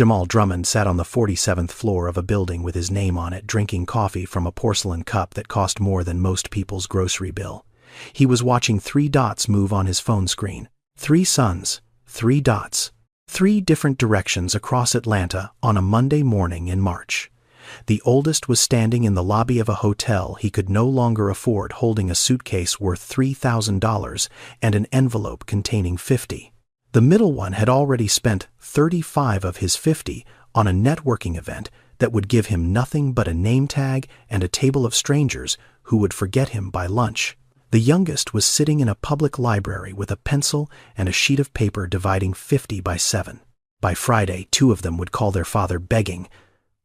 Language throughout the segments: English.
Jamal Drummond sat on the 47th floor of a building with his name on it, drinking coffee from a porcelain cup that cost more than most people's grocery bill. He was watching 3 dots move on his phone screen. 3 suns, 3 dots, 3 different directions across Atlanta on a Monday morning in March. The oldest was standing in the lobby of a hotel he could no longer afford, holding a suitcase worth $3,000 and an envelope containing $50. The middle one had already spent $35 of his $50 on a networking event that would give him nothing but a name tag and a table of strangers who would forget him by lunch. The youngest was sitting in a public library with a pencil and a sheet of paper dividing 50 by 7. By Friday, 2 of them would call their father begging.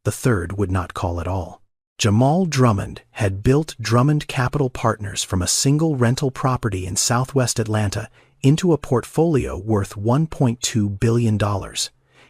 The third would not call at all. Jamal Drummond had built Drummond Capital Partners from a single rental property in southwest Atlanta into a portfolio worth $1.2 billion.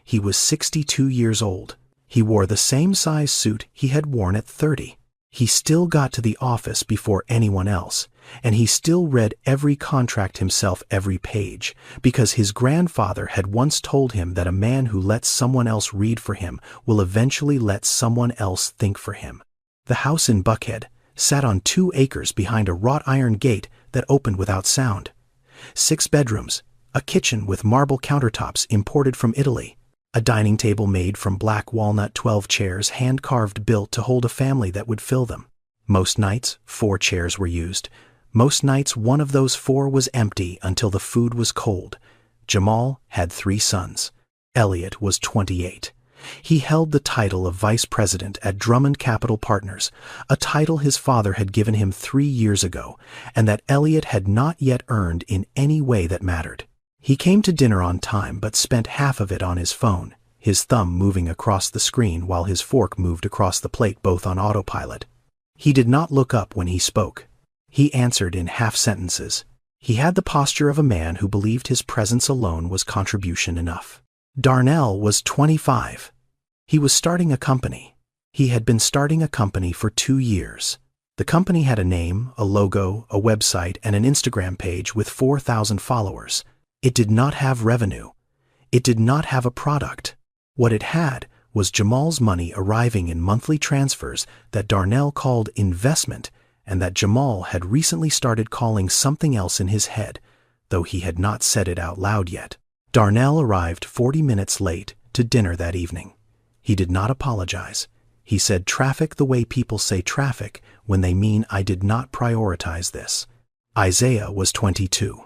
He was 62 years old. He wore the same size suit he had worn at 30. He still got to the office before anyone else, and he still read every contract himself, every page, because his grandfather had once told him that a man who lets someone else read for him will eventually let someone else think for him. The house in Buckhead sat on 2 acres behind a wrought iron gate that opened without sound. 6 bedrooms, a kitchen with marble countertops imported from Italy, a dining table made from black walnut, 12 chairs hand-carved built to hold a family that would fill them. Most nights, 4 chairs were used. Most nights, one of those 4 was empty until the food was cold. Jamal had 3 sons. Elliot was 28. He held the title of vice president at Drummond Capital Partners, a title his father had given him 3 years ago, and that Elliot had not yet earned in any way that mattered. He came to dinner on time but spent half of it on his phone, his thumb moving across the screen while his fork moved across the plate, both on autopilot. He did not look up when he spoke. He answered in half sentences. He had the posture of a man who believed his presence alone was contribution enough. Darnell was 25. He was starting a company. He had been starting a company for 2 years. The company had a name, a logo, a website, and an Instagram page with 4,000 followers. It did not have revenue. It did not have a product. What it had was Jamal's money arriving in monthly transfers that Darnell called investment, and that Jamal had recently started calling something else in his head, though he had not said it out loud yet. Darnell arrived 40 minutes late to dinner that evening. He did not apologize. He said traffic the way people say traffic when they mean I did not prioritize this. Isaiah was 22.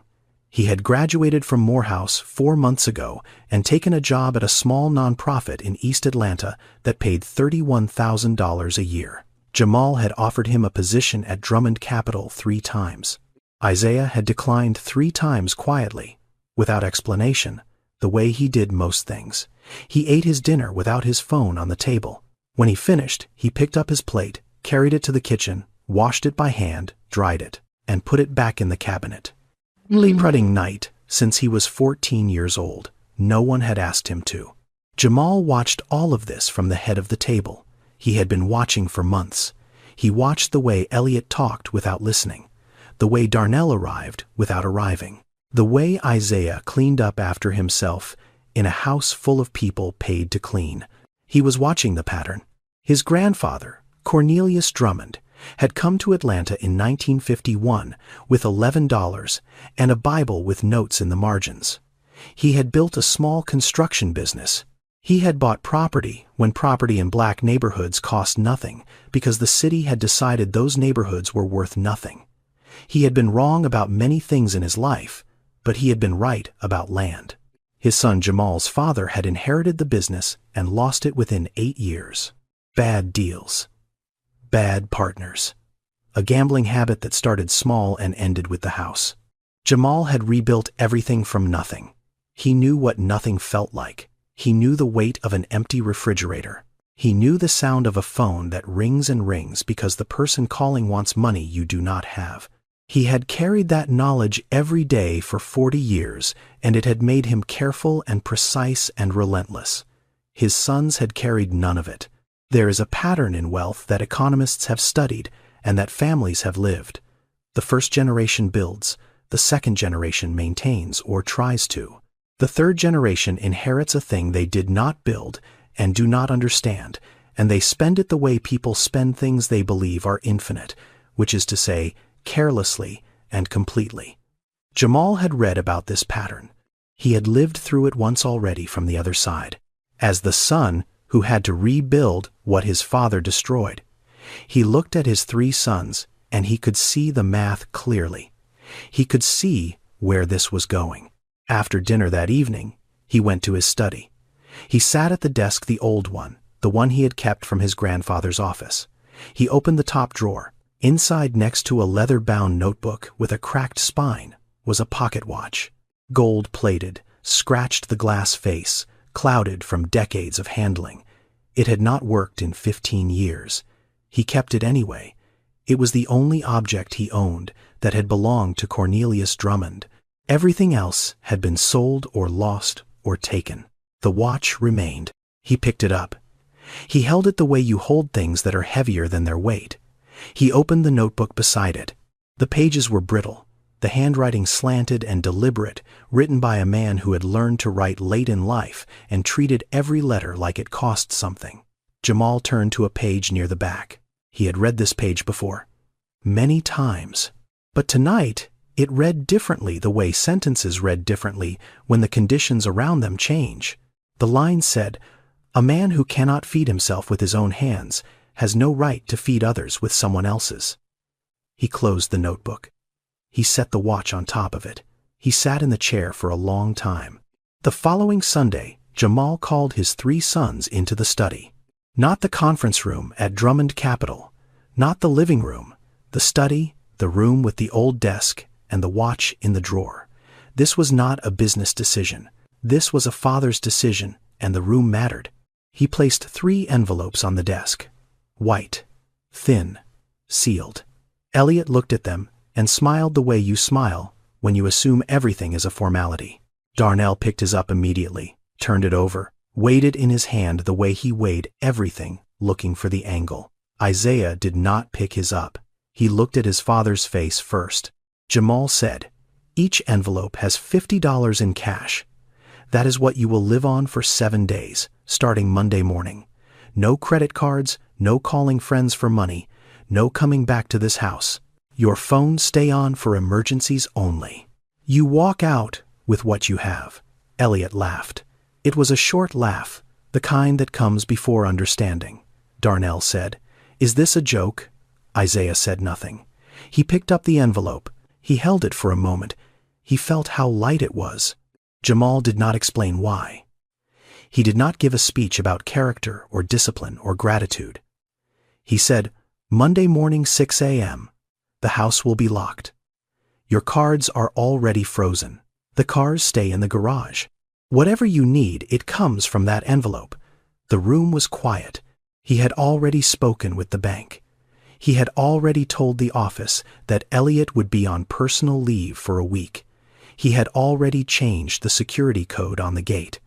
He had graduated from Morehouse 4 months ago and taken a job at a small nonprofit in East Atlanta that paid $31,000 a year. Jamal had offered him a position at Drummond Capital 3 times. Isaiah had declined 3 times quietly, without explanation, the way he did most things. He ate his dinner without his phone on the table. When he finished, he picked up his plate, carried it to the kitchen, washed it by hand, dried it, and put it back in the cabinet. Leapfrogging night, since he was 14 years old, no one had asked him to. Jamal watched all of this from the head of the table. He had been watching for months. He watched the way Elliot talked without listening, the way Darnell arrived without arriving, the way Isaiah cleaned up after himself in a house full of people paid to clean. He was watching the pattern. His grandfather, Cornelius Drummond, had come to Atlanta in 1951 with $11 and a Bible with notes in the margins. He had built a small construction business. He had bought property when property in black neighborhoods cost nothing because the city had decided those neighborhoods were worth nothing. He had been wrong about many things in his life, but he had been right about land. His son Jamal's father had inherited the business and lost it within 8 years. Bad deals. Bad partners. A gambling habit that started small and ended with the house. Jamal had rebuilt everything from nothing. He knew what nothing felt like. He knew the weight of an empty refrigerator. He knew the sound of a phone that rings and rings because the person calling wants money you do not have. He had carried that knowledge every day for 40 years, and it had made him careful and precise and relentless. His sons had carried none of it. There is a pattern in wealth that economists have studied and that families have lived. The first generation builds, the second generation maintains or tries to. The third generation inherits a thing they did not build and do not understand, and they spend it the way people spend things they believe are infinite, which is to say, carelessly and completely. Jamal had read about this pattern. He had lived through it once already from the other side, as the son who had to rebuild what his father destroyed. He looked at his 3 sons, and he could see the math clearly. He could see where this was going. After dinner that evening, he went to his study. He sat at the desk, the old one, the one he had kept from his grandfather's office. He opened the top drawer. Inside, next to a leather-bound notebook with a cracked spine, was a pocket watch. Gold-plated, scratched the glass face, clouded from decades of handling. It had not worked in 15 years. He kept it anyway. It was the only object he owned that had belonged to Cornelius Drummond. Everything else had been sold or lost or taken. The watch remained. He picked it up. He held it the way you hold things that are heavier than their weight. He opened the notebook beside it. The pages were brittle, the handwriting slanted and deliberate, written by a man who had learned to write late in life and treated every letter like it cost something. Jamal turned to a page near the back. He had read this page before, many times. But tonight, it read differently, the way sentences read differently when the conditions around them change. The line said, "A man who cannot feed himself with his own hands has no right to feed others with someone else's." He closed the notebook. He set the watch on top of it. He sat in the chair for a long time. The following Sunday, Jamal called his 3 sons into the study. Not the conference room at Drummond Capital, not the living room, the study, the room with the old desk and the watch in the drawer. This was not a business decision. This was a father's decision, and the room mattered. He placed 3 envelopes on the desk. White, thin, sealed. Elliot looked at them and smiled the way you smile when you assume everything is a formality. Darnell picked his up immediately, turned it over, weighed it in his hand the way he weighed everything, looking for the angle. Isaiah did not pick his up. He looked at his father's face first. Jamal said, "Each envelope has $50 in cash. That is what you will live on for 7 days, starting Monday morning. No credit cards, no calling friends for money, no coming back to this house. Your phone stay on for emergencies only. You walk out with what you have." Elliot laughed. It was a short laugh, the kind that comes before understanding. Darnell said, "Is this a joke?" Isaiah said nothing. He picked up the envelope. He held it for a moment. He felt how light it was. Jamal did not explain why. He did not give a speech about character or discipline or gratitude. He said, "Monday morning 6 a.m. The house will be locked. Your cards are already frozen. The cars stay in the garage. Whatever you need, it comes from that envelope." The room was quiet. He had already spoken with the bank. He had already told the office that Elliot would be on personal leave for a week. He had already changed the security code on the gate.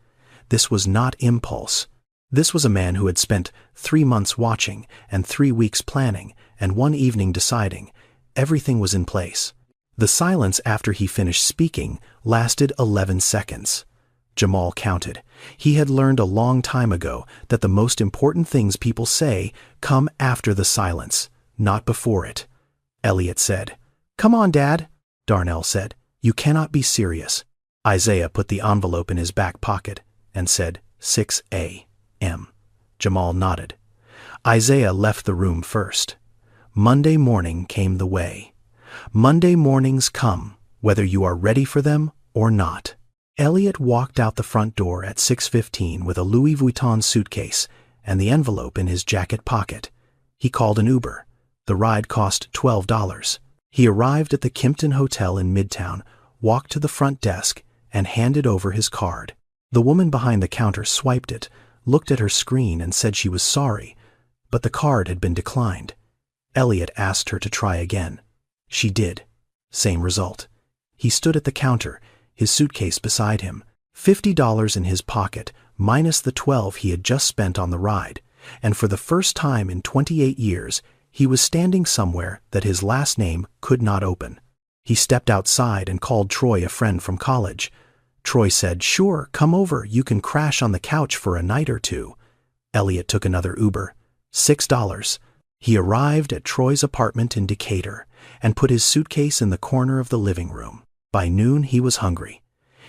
This was not impulse. This was a man who had spent 3 months watching and 3 weeks planning and 1 evening deciding. Everything was in place. The silence after he finished speaking lasted 11 seconds. Jamal counted. He had learned a long time ago that the most important things people say come after the silence, not before it. Elliot said, "Come on, Dad." Darnell said, "You cannot be serious." Isaiah put the envelope in his back pocket and said, 6 a.m. Jamal nodded. Isaiah left the room first. Monday morning came the way. Monday mornings come, whether you are ready for them or not. Elliot walked out the front door at 6:15 with a Louis Vuitton suitcase and the envelope in his jacket pocket. He called an Uber. The ride cost $12. He arrived at the Kimpton Hotel in Midtown, walked to the front desk, and handed over his card. The woman behind the counter swiped it, looked at her screen and said she was sorry, but the card had been declined. Elliot asked her to try again. She did. Same result. He stood at the counter, his suitcase beside him, $50 in his pocket, minus the $12 he had just spent on the ride, and for the first time in 28 years, he was standing somewhere that his last name could not open. He stepped outside and called Troy, a friend from college. Troy said, "Sure, come over, you can crash on the couch for a night or two." Elliot took another Uber. $6. He arrived at Troy's apartment in Decatur and put his suitcase in the corner of the living room. By noon, he was hungry.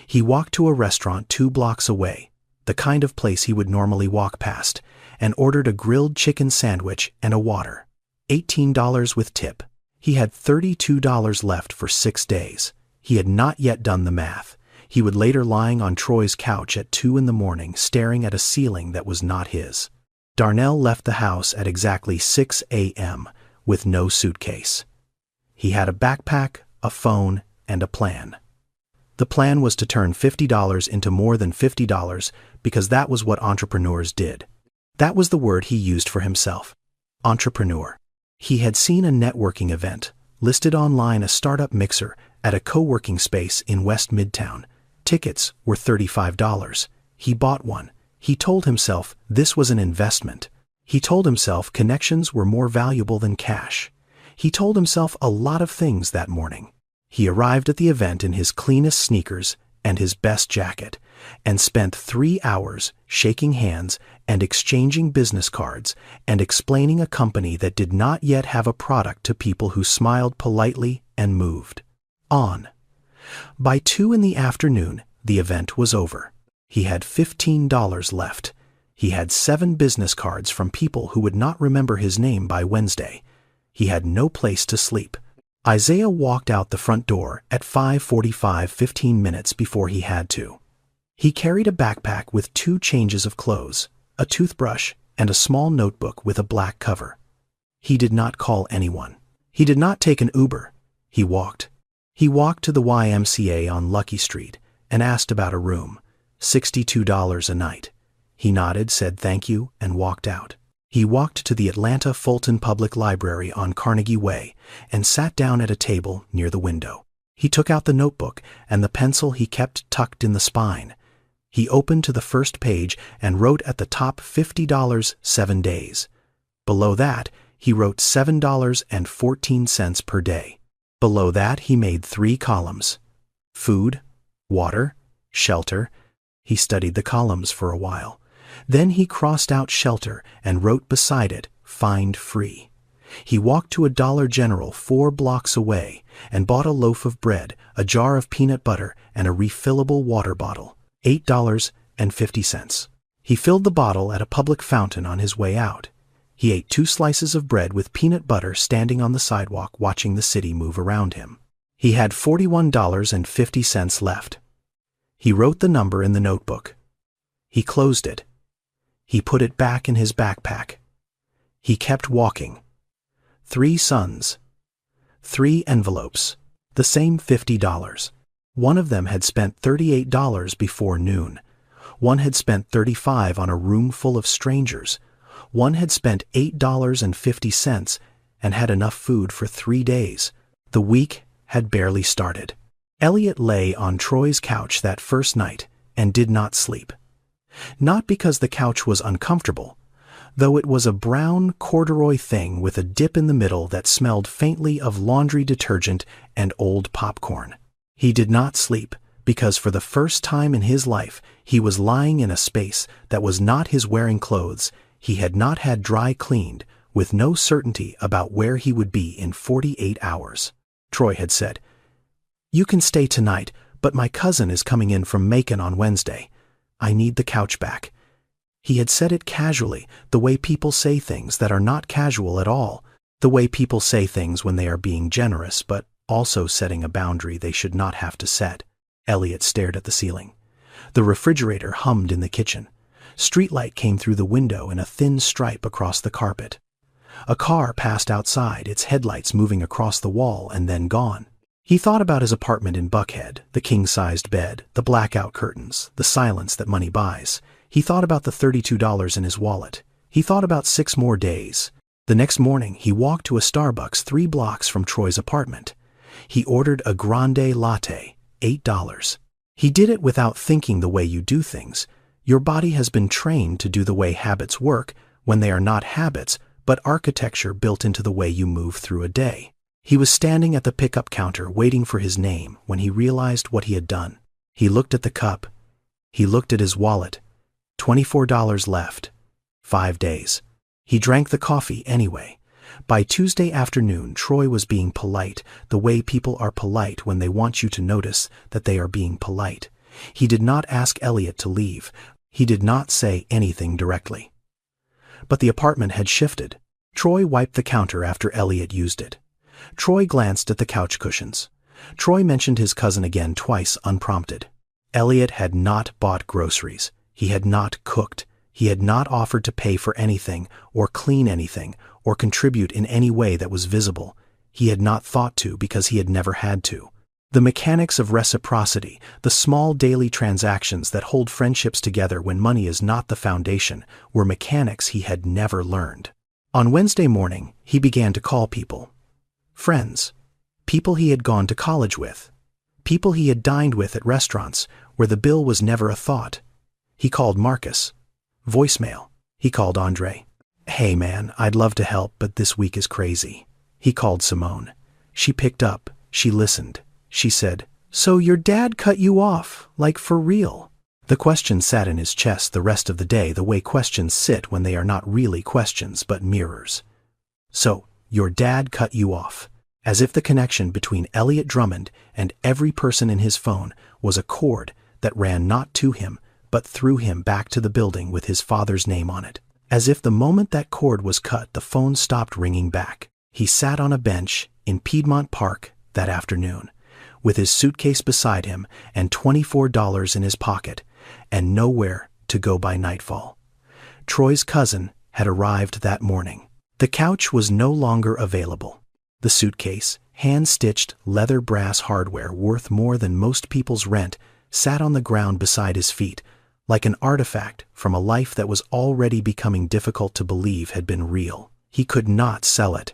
He walked to a restaurant 2 blocks away, the kind of place he would normally walk past, and ordered a grilled chicken sandwich and a water. $18 with tip. He had $32 left for 6 days. He had not yet done the math. He would later lying on Troy's couch at 2 in the morning, staring at a ceiling that was not his. Darnell left the house at exactly 6 a.m. with no suitcase. He had a backpack, a phone, and a plan. The plan was to turn $50 into more than $50 because that was what entrepreneurs did. That was the word he used for himself. Entrepreneur. He had seen a networking event, listed online a startup mixer at a co-working space in West Midtown. Tickets were $35. He bought one. He told himself this was an investment. He told himself connections were more valuable than cash. He told himself a lot of things that morning. He arrived at the event in his cleanest sneakers and his best jacket, and spent 3 hours shaking hands and exchanging business cards and explaining a company that did not yet have a product to people who smiled politely and moved on. By 2 in the afternoon, the event was over. He had $15 left. He had 7 business cards from people who would not remember his name by Wednesday. He had no place to sleep. Isaiah walked out the front door at 5:45, 15 minutes before he had to. He carried a backpack with 2 changes of clothes, a toothbrush, and a small notebook with a black cover. He did not call anyone. He did not take an Uber. He walked. He walked to the YMCA on Lucky Street and asked about a room, $62 a night. He nodded, said thank you, and walked out. He walked to the Atlanta Fulton Public Library on Carnegie Way and sat down at a table near the window. He took out the notebook and the pencil he kept tucked in the spine. He opened to the first page and wrote at the top $50, 7 days. Below that, he wrote $7.14 per day. Below that, he made 3 columns. Food, water, shelter. He studied the columns for a while. Then he crossed out shelter and wrote beside it, find free. He walked to a Dollar General 4 blocks away and bought a loaf of bread, a jar of peanut butter, and a refillable water bottle, $8.50. He filled the bottle at a public fountain on his way out. He ate 2 slices of bread with peanut butter standing on the sidewalk watching the city move around him. He had $41.50 left. He wrote the number in the notebook. He closed it. He put it back in his backpack. He kept walking. 3 sons. 3 envelopes. The same $50. One of them had spent $38 before noon. One had spent $35 on a room full of strangers. One had spent $8.50 and had enough food for 3 days. The week had barely started. Elliot lay on Troy's couch that first night and did not sleep. Not because the couch was uncomfortable, though it was a brown corduroy thing with a dip in the middle that smelled faintly of laundry detergent and old popcorn. He did not sleep because for the first time in his life he was lying in a space that was not his wearing clothes he had not had dry cleaned, with no certainty about where he would be in 48 hours. Troy had said, "You can stay tonight, but my cousin is coming in from Macon on Wednesday. I need the couch back." He had said it casually, the way people say things that are not casual at all, the way people say things when they are being generous but also setting a boundary they should not have to set. Elliot stared at the ceiling. The refrigerator hummed in the kitchen. Streetlight came through the window in a thin stripe across the carpet. A car passed outside, its headlights moving across the wall and then gone. He thought about his apartment in Buckhead, the king-sized bed, the blackout curtains, the silence that money buys. He thought about the $32 in his wallet. He thought about 6 more days. The next morning, he walked to a Starbucks 3 blocks from Troy's apartment. He ordered a grande latte, $8. He did it without thinking the way you do things. Your body has been trained to do the way habits work when they are not habits, but architecture built into the way you move through a day. He was standing at the pickup counter waiting for his name when he realized what he had done. He looked at the cup. He looked at his wallet. $24 left. 5 days. He drank the coffee anyway. By Tuesday afternoon, Troy was being polite, the way people are polite when they want you to notice that they are being polite. He did not ask Elliot to leave. He did not say anything directly. But the apartment had shifted. Troy wiped the counter after Elliot used it. Troy glanced at the couch cushions. Troy mentioned his cousin again twice unprompted. Elliot had not bought groceries. He had not cooked. He had not offered to pay for anything, or clean anything, or contribute in any way that was visible. He had not thought to because he had never had to. The mechanics of reciprocity, the small daily transactions that hold friendships together when money is not the foundation, were mechanics he had never learned. On Wednesday morning, he began to call people. Friends. People he had gone to college with. People he had dined with at restaurants where the bill was never a thought. He called Marcus. Voicemail. He called Andre. Hey man, I'd love to help, but this week is crazy. He called Simone. She picked up. She listened. She said, So your dad cut you off, like for real? The question sat in his chest the rest of the day the way questions sit when they are not really questions but mirrors. So, your dad cut you off. As if the connection between Elliot Drummond and every person in his phone was a cord that ran not to him, but through him back to the building with his father's name on it. As if the moment that cord was cut, the phone stopped ringing back. He sat on a bench in Piedmont Park that afternoon, with his suitcase beside him and $24 in his pocket, and nowhere to go by nightfall. Troy's cousin had arrived that morning. The couch was no longer available. The suitcase, hand-stitched leather brass hardware worth more than most people's rent, sat on the ground beside his feet, like an artifact from a life that was already becoming difficult to believe had been real. He could not sell it.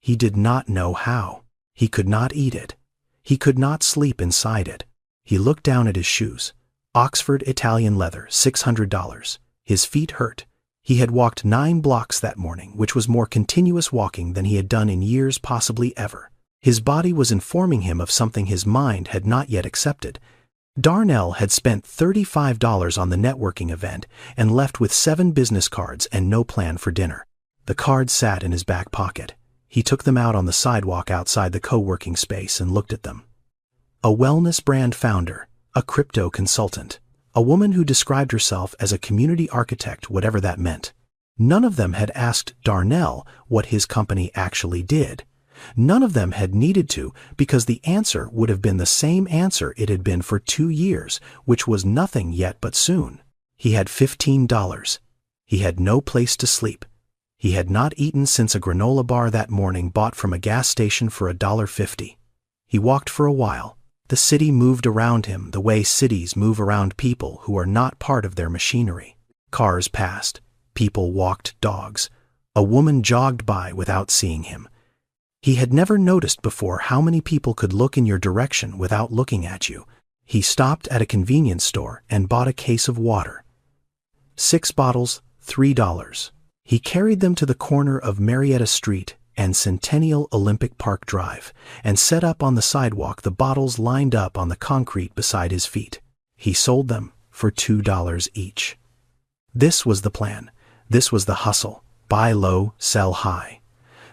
He did not know how. He could not eat it. He could not sleep inside it. He looked down at his shoes. Oxford Italian leather, $600. His feet hurt. He had walked 9 blocks that morning, which was more continuous walking than he had done in years, possibly ever. His body was informing him of something his mind had not yet accepted. Darnell had spent $35 on the networking event and left with 7 business cards and no plan for dinner. The cards sat in his back pocket. He took them out on the sidewalk outside the co-working space and looked at them. A wellness brand founder, a crypto consultant, a woman who described herself as a community architect, whatever that meant. None of them had asked Darnell what his company actually did. None of them had needed to, because the answer would have been the same answer it had been for 2 years, which was nothing yet but soon. He had $15. He had no place to sleep. He had not eaten since a granola bar that morning bought from a gas station for $1.50. He walked for a while. The city moved around him the way cities move around people who are not part of their machinery. Cars passed. People walked dogs. A woman jogged by without seeing him. He had never noticed before how many people could look in your direction without looking at you. He stopped at a convenience store and bought a case of water. 6 bottles, $3. He carried them to the corner of Marietta Street and Centennial Olympic Park Drive, and set up on the sidewalk, the bottles lined up on the concrete beside his feet. He sold them for $2 each. This was the plan. This was the hustle. Buy low, sell high.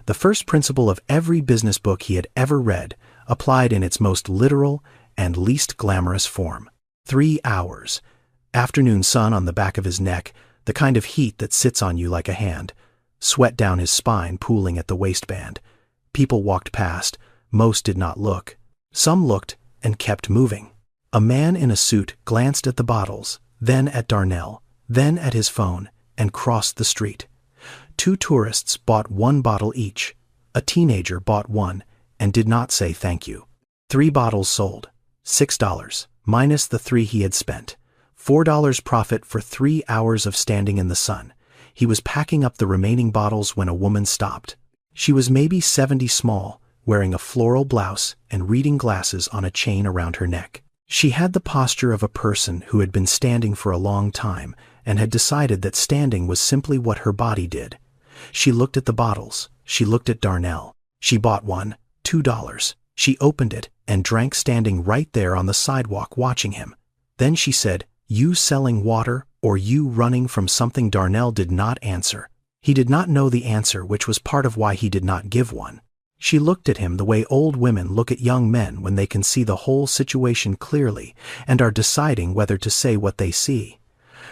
The first principle of every business book he had ever read, applied in its most literal and least glamorous form. 3 hours. Afternoon sun on the back of his neck, the kind of heat that sits on you like a hand. Sweat down his spine pooling at the waistband. People walked past. Most did not look. Some looked and kept moving. A man in a suit glanced at the bottles, then at Darnell, then at his phone, and crossed the street. 2 tourists bought 1 bottle each. A teenager bought 1 and did not say thank you. 3 bottles sold. $6, minus the 3 he had spent. $4 profit for 3 hours of standing in the sun. He was packing up the remaining bottles when a woman stopped. She was maybe 70 small, wearing a floral blouse and reading glasses on a chain around her neck. She had the posture of a person who had been standing for a long time and had decided that standing was simply what her body did. She looked at the bottles. She looked at Darnell. She bought one, $2. She opened it and drank standing right there on the sidewalk watching him. Then she said, "You selling water, or you running from something?" Darnell did not answer. He did not know the answer, which was part of why he did not give one. She looked at him the way old women look at young men when they can see the whole situation clearly and are deciding whether to say what they see.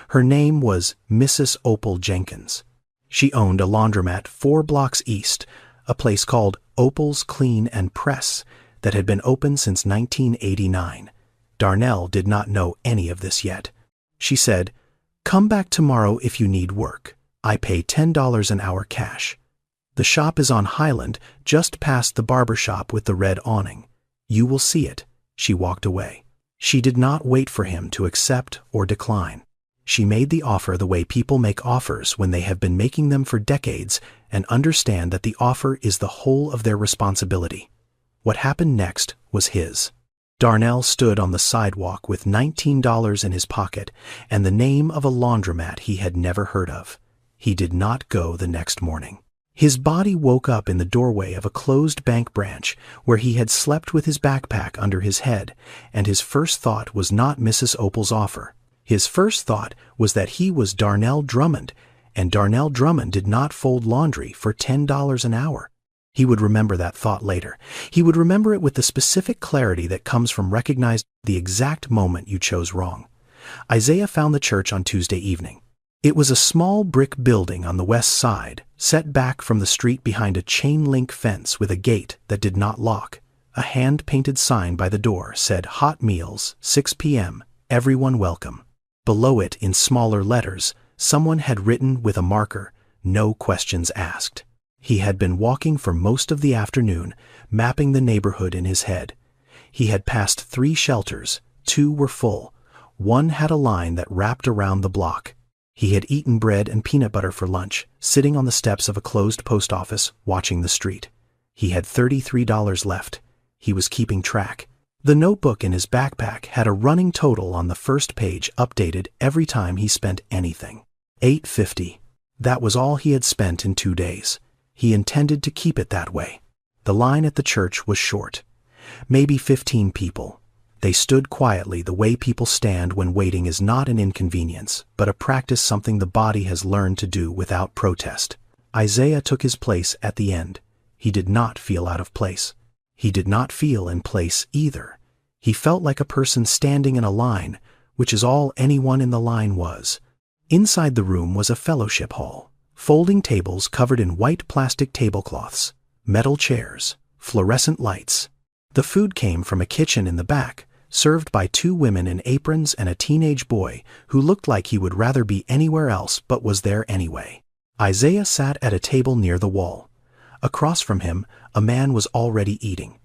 Her name was Mrs. Opal Jenkins. She owned a laundromat 4 blocks east, a place called Opal's Clean and Press that had been open since 1989. Darnell did not know any of this yet. She said, "Come back tomorrow if you need work. I pay $10 an hour cash. The shop is on Highland, just past the barber shop with the red awning. You will see it." She walked away. She did not wait for him to accept or decline. She made the offer the way people make offers when they have been making them for decades and understand that the offer is the whole of their responsibility. What happened next was his. Darnell stood on the sidewalk with $19 in his pocket and the name of a laundromat he had never heard of. He did not go the next morning. His body woke up in the doorway of a closed bank branch where he had slept with his backpack under his head, and his first thought was not Mrs. Opal's offer. His first thought was that he was Darnell Drummond, and Darnell Drummond did not fold laundry for $10 an hour. He would remember that thought later. He would remember it with the specific clarity that comes from recognizing the exact moment you chose wrong. Isaiah found the church on Tuesday evening. It was a small brick building on the west side, set back from the street behind a chain-link fence with a gate that did not lock. A hand-painted sign by the door said, "Hot meals, 6 p.m., everyone welcome." Below it, in smaller letters, someone had written with a marker, "No questions asked." He had been walking for most of the afternoon, mapping the neighborhood in his head. He had passed 3 shelters, 2 were full. One had a line that wrapped around the block. He had eaten bread and peanut butter for lunch, sitting on the steps of a closed post office, watching the street. He had $33 left. He was keeping track. The notebook in his backpack had a running total on the first page, updated every time he spent anything. $8.50. That was all he had spent in 2 days. He intended to keep it that way. The line at the church was short. Maybe 15 people. They stood quietly the way people stand when waiting is not an inconvenience, but a practice, something the body has learned to do without protest. Isaiah took his place at the end. He did not feel out of place. He did not feel in place either. He felt like a person standing in a line, which is all anyone in the line was. Inside the room was a fellowship hall. Folding tables covered in white plastic tablecloths, metal chairs, fluorescent lights. The food came from a kitchen in the back, served by 2 women in aprons and a teenage boy who looked like he would rather be anywhere else but was there anyway. Isaiah sat at a table near the wall. Across from him, a man was already eating.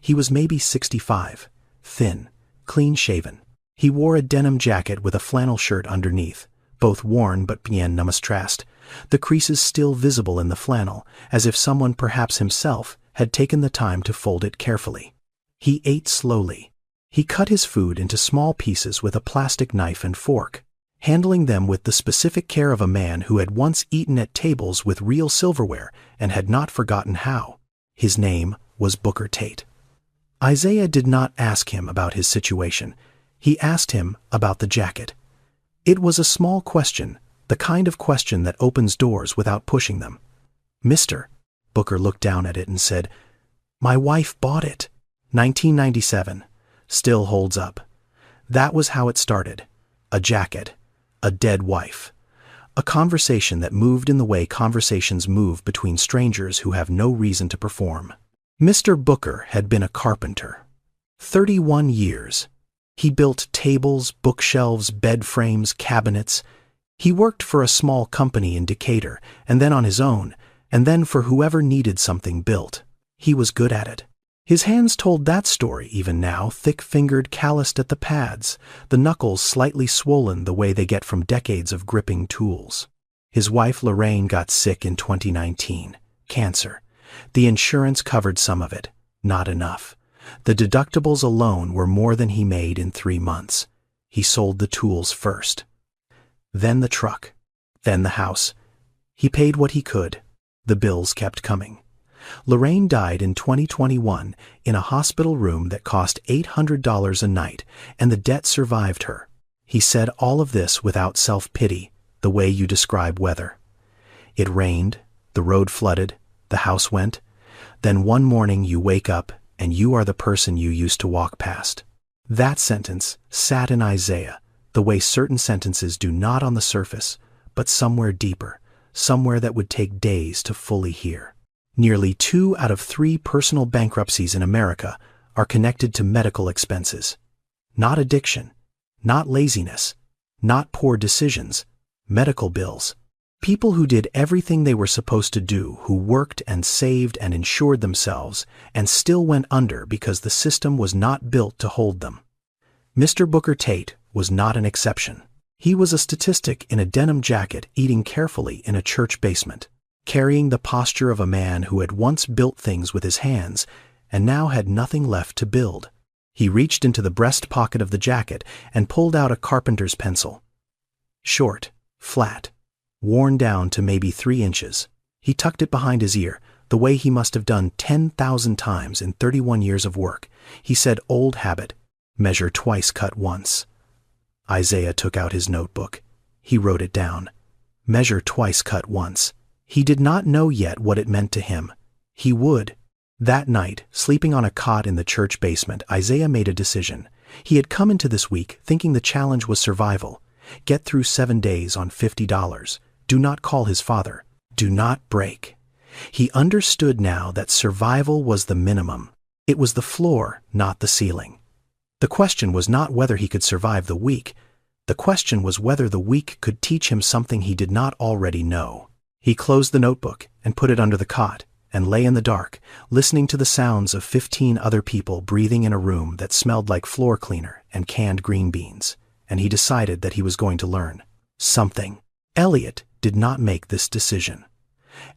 He was maybe 65, thin, clean-shaven. He wore a denim jacket with a flannel shirt underneath, both worn but bien namastrased, the creases still visible in the flannel, as if someone, perhaps himself, had taken the time to fold it carefully. He ate slowly. He cut his food into small pieces with a plastic knife and fork, handling them with the specific care of a man who had once eaten at tables with real silverware and had not forgotten how. His name was Booker Tate. Isaiah did not ask him about his situation. He asked him about the jacket. It was a small question, the kind of question that opens doors without pushing them. "Mister," Booker looked down at it and said, "My wife bought it. 1997. Still holds up." That was how it started. A jacket. A dead wife. A conversation that moved in the way conversations move between strangers who have no reason to perform. Mr. Booker had been a carpenter. 31 years. He built tables, bookshelves, bed frames, cabinets. He worked for a small company in Decatur, and then on his own, and then for whoever needed something built. He was good at it. His hands told that story even now, thick-fingered, calloused at the pads, the knuckles slightly swollen the way they get from decades of gripping tools. His wife Lorraine got sick in 2019. Cancer. The insurance covered some of it. Not enough. The deductibles alone were more than he made in 3 months. He sold the tools first. Then the truck. Then the house. He paid what he could. The bills kept coming. Lorraine died in 2021 in a hospital room that cost $800 a night, and the debt survived her. He said all of this without self-pity, the way you describe weather. It rained, the road flooded, the house went. Then one morning you wake up and you are the person you used to walk past. That sentence sat in Isaiah, the way certain sentences do not on the surface, but somewhere deeper, somewhere that would take days to fully hear. Nearly 2 out of 3 personal bankruptcies in America are connected to medical expenses. Not addiction, not laziness, not poor decisions, medical bills. People who did everything they were supposed to do, who worked and saved and insured themselves, and still went under because the system was not built to hold them. Mr. Booker Tate was not an exception. He was a statistic in a denim jacket eating carefully in a church basement, carrying the posture of a man who had once built things with his hands and now had nothing left to build. He reached into the breast pocket of the jacket and pulled out a carpenter's pencil. Short, flat, worn down to maybe 3 inches. He tucked it behind his ear, the way he must have done 10,000 times in 31 years of work. He said, "Old habit, measure twice, cut once." Isaiah took out his notebook. He wrote it down. Measure twice, cut once. He did not know yet what it meant to him. He would. That night, sleeping on a cot in the church basement, Isaiah made a decision. He had come into this week thinking the challenge was survival. Get through 7 days on $50. Do not call his father. Do not break. He understood now that survival was the minimum. It was the floor, not the ceiling. The question was not whether he could survive the week. The question was whether the week could teach him something he did not already know. He closed the notebook and put it under the cot and lay in the dark, listening to the sounds of 15 other people breathing in a room that smelled like floor cleaner and canned green beans. And he decided that he was going to learn something. Elliot did not make this decision.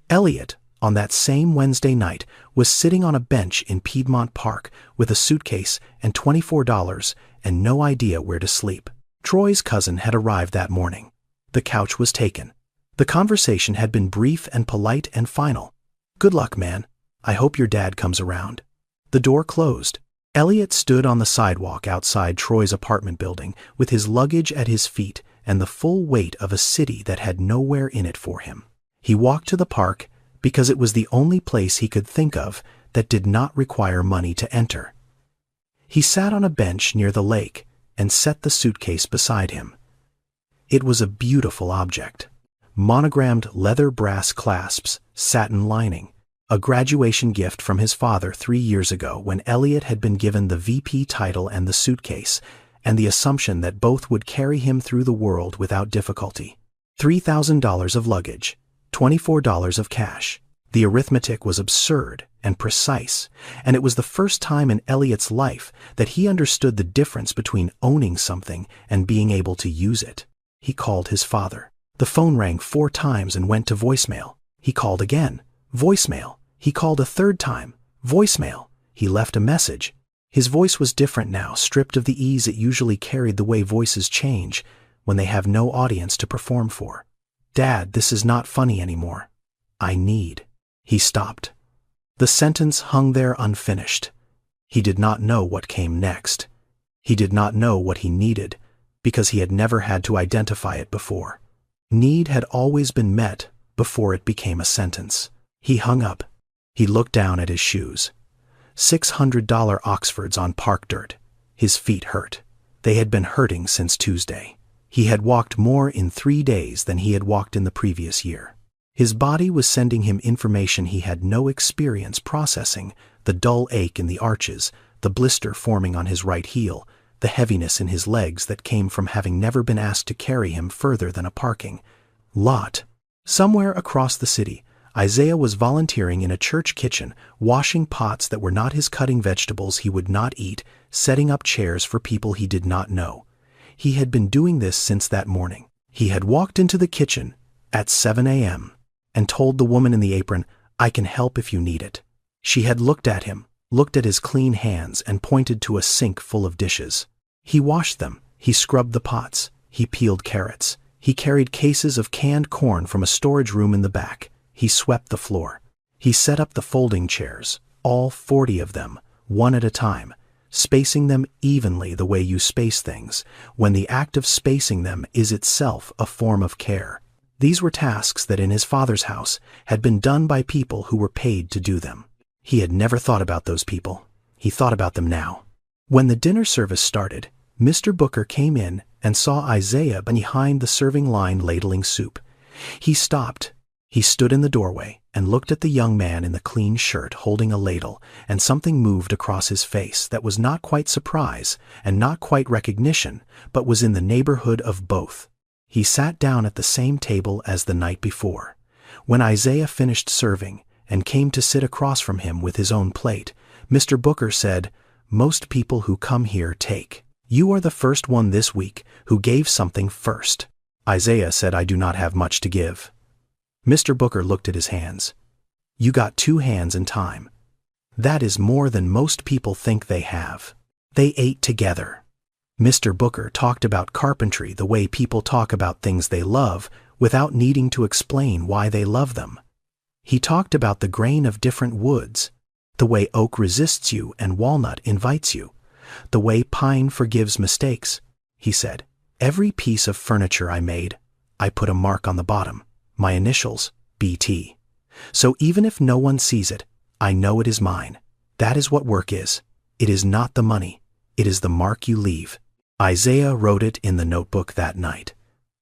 Elliot, on that same Wednesday night, was sitting on a bench in Piedmont Park with a suitcase and $24 and no idea where to sleep. Troy's cousin had arrived that morning. The couch was taken. The conversation had been brief and polite and final. "Good luck, man. I hope your dad comes around." The door closed. Elliot stood on the sidewalk outside Troy's apartment building with his luggage at his feet and the full weight of a city that had nowhere in it for him. He walked to the park because it was the only place he could think of that did not require money to enter. He sat on a bench near the lake and set the suitcase beside him. It was a beautiful object. Monogrammed leather brass clasps, satin lining, a graduation gift from his father 3 years ago when Elliot had been given the VP title and the suitcase, and the assumption that both would carry him through the world without difficulty. $3,000 of luggage, $24 of cash. The arithmetic was absurd and precise, and it was the first time in Elliot's life that he understood the difference between owning something and being able to use it. He called his father. The phone rang 4 times and went to voicemail. He called again. Voicemail. He called a 3rd time. Voicemail. He left a message. His voice was different now, stripped of the ease it usually carried the way voices change when they have no audience to perform for. "Dad, this is not funny anymore. I need." He stopped. The sentence hung there unfinished. He did not know what came next. He did not know what he needed because he had never had to identify it before. Need had always been met before it became a sentence. He hung up. He looked down at his shoes. $600 Oxfords on park dirt. His feet hurt. They had been hurting since Tuesday. He had walked more in 3 days than he had walked in the previous year. His body was sending him information he had no experience processing, the dull ache in the arches, the blister forming on his right heel, the heaviness in his legs that came from having never been asked to carry him further than a parking lot. Somewhere across the city, Isaiah was volunteering in a church kitchen, washing pots that were not his, cutting vegetables he would not eat, setting up chairs for people he did not know. He had been doing this since that morning. He had walked into the kitchen at 7 a.m. and told the woman in the apron, "I can help if you need it." She had looked at him, looked at his clean hands, and pointed to a sink full of dishes. He washed them. He scrubbed the pots. He peeled carrots. He carried cases of canned corn from a storage room in the back. He swept the floor. He set up the folding chairs, all 40 of them, one at a time, spacing them evenly the way you space things, when the act of spacing them is itself a form of care. These were tasks that in his father's house had been done by people who were paid to do them. He had never thought about those people. He thought about them now. When the dinner service started, Mr. Booker came in and saw Isaiah behind the serving line ladling soup. He stopped. He stood in the doorway and looked at the young man in the clean shirt holding a ladle, and something moved across his face that was not quite surprise and not quite recognition, but was in the neighborhood of both. He sat down at the same table as the night before. When Isaiah finished serving and came to sit across from him with his own plate, Mr. Booker said, "Most people who come here take. You are the first one this week who gave something first." Isaiah said, "I do not have much to give." Mr. Booker looked at his hands. "You got 2 hands in time. That is more than most people think they have." They ate together. Mr. Booker talked about carpentry the way people talk about things they love without needing to explain why they love them. He talked about the grain of different woods, the way oak resists you and walnut invites you, the way pine forgives mistakes. He said, "Every piece of furniture I made, I put a mark on the bottom. My initials, BT. So even if no one sees it, I know it is mine. That is what work is. It is not the money. It is the mark you leave." Isaiah wrote it in the notebook that night.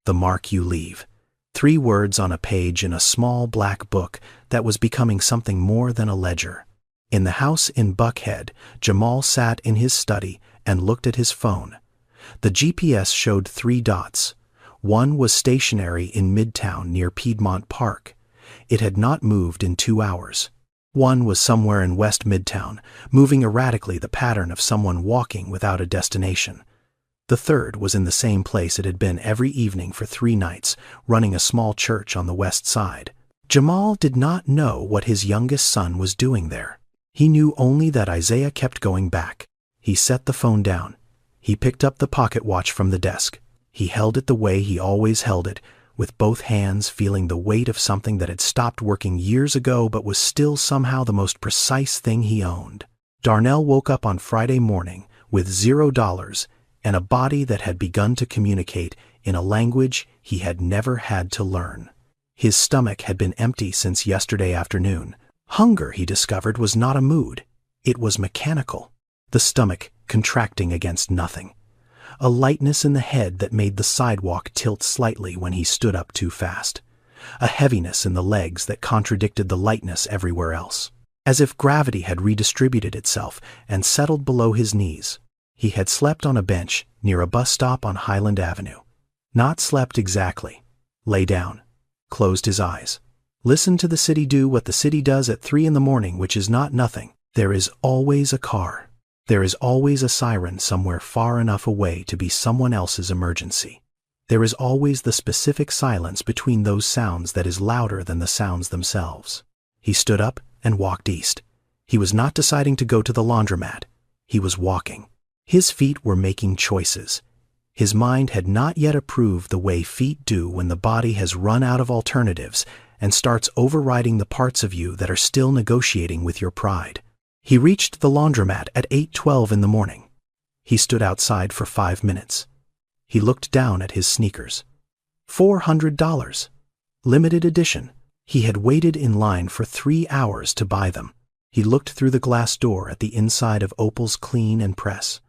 The mark you leave. 3 words on a page in a small black book that was becoming something more than a ledger. In the house in Buckhead, Jamal sat in his study and looked at his phone. The GPS showed 3 dots. One was stationary in Midtown near Piedmont Park. It had not moved in 2 hours. One was somewhere in West Midtown, moving erratically, the pattern of someone walking without a destination. The third was in the same place it had been every evening for 3 nights, running a small church on the west side. Jamal did not know what his youngest son was doing there. He knew only that Isaiah kept going back. He set the phone down. He picked up the pocket watch from the desk. He held it the way he always held it, with both hands feeling the weight of something that had stopped working years ago but was still somehow the most precise thing he owned. Darnell woke up on Friday morning with $0 and a body that had begun to communicate in a language he had never had to learn. His stomach had been empty since yesterday afternoon. Hunger, he discovered, was not a mood. It was mechanical. The stomach contracting against nothing. A lightness in the head that made the sidewalk tilt slightly when he stood up too fast. A heaviness in the legs that contradicted the lightness everywhere else. As if gravity had redistributed itself and settled below his knees. He had slept on a bench near a bus stop on Highland Avenue. Not slept exactly. Lay down. Closed his eyes. Listened to the city do what the city does at 3 a.m, which is not nothing. There is always a car. There is always a siren somewhere far enough away to be someone else's emergency. There is always the specific silence between those sounds that is louder than the sounds themselves. He stood up and walked east. He was not deciding to go to the laundromat. He was walking. His feet were making choices. His mind had not yet approved the way feet do when the body has run out of alternatives and starts overriding the parts of you that are still negotiating with your pride. He reached the laundromat at 8:12 in the morning. He stood outside for 5 minutes. He looked down at his sneakers. $400. Limited edition. He had waited in line for 3 hours to buy them. He looked through the glass door at the inside of Opal's Clean and Press.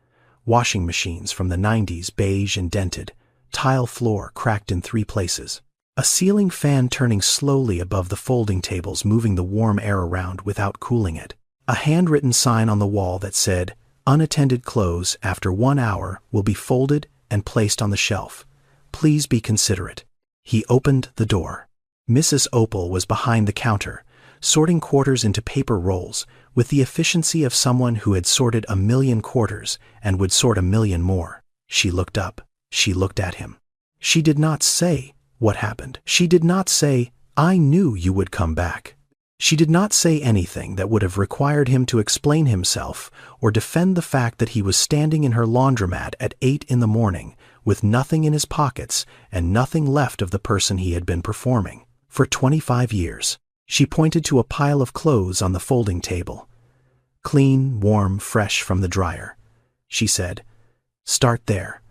Washing machines from the 90s, beige and dented. Tile floor cracked in 3 places. A ceiling fan turning slowly above the folding tables, moving the warm air around without cooling it. A handwritten sign on the wall that said, "Unattended clothes after 1 hour will be folded and placed on the shelf. Please be considerate." He opened the door. Mrs. Opal was behind the counter, sorting quarters into paper rolls with the efficiency of someone who had sorted 1,000,000 quarters and would sort 1,000,000 more. She looked up. She looked at him. She did not say, "What happened?" She did not say, "I knew you would come back." She did not say anything that would have required him to explain himself or defend the fact that he was standing in her laundromat at 8 in the morning with nothing in his pockets and nothing left of the person he had been performing for 25 years. She pointed to a pile of clothes on the folding table. Clean, warm, fresh from the dryer. she said. Start there.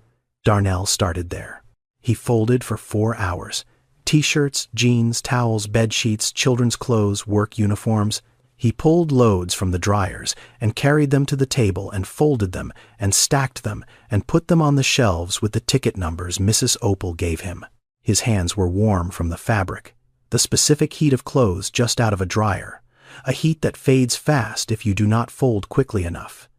Darnell started there. He folded for 4 hours. T-shirts, jeans, towels, bedsheets, children's clothes, work uniforms. He pulled loads from the dryers and carried them to the table and folded them and stacked them and put them on the shelves with the ticket numbers Mrs. Opal gave him. His hands were warm from the fabric, the specific heat of clothes just out of a dryer, a heat that fades fast if you do not fold quickly enough.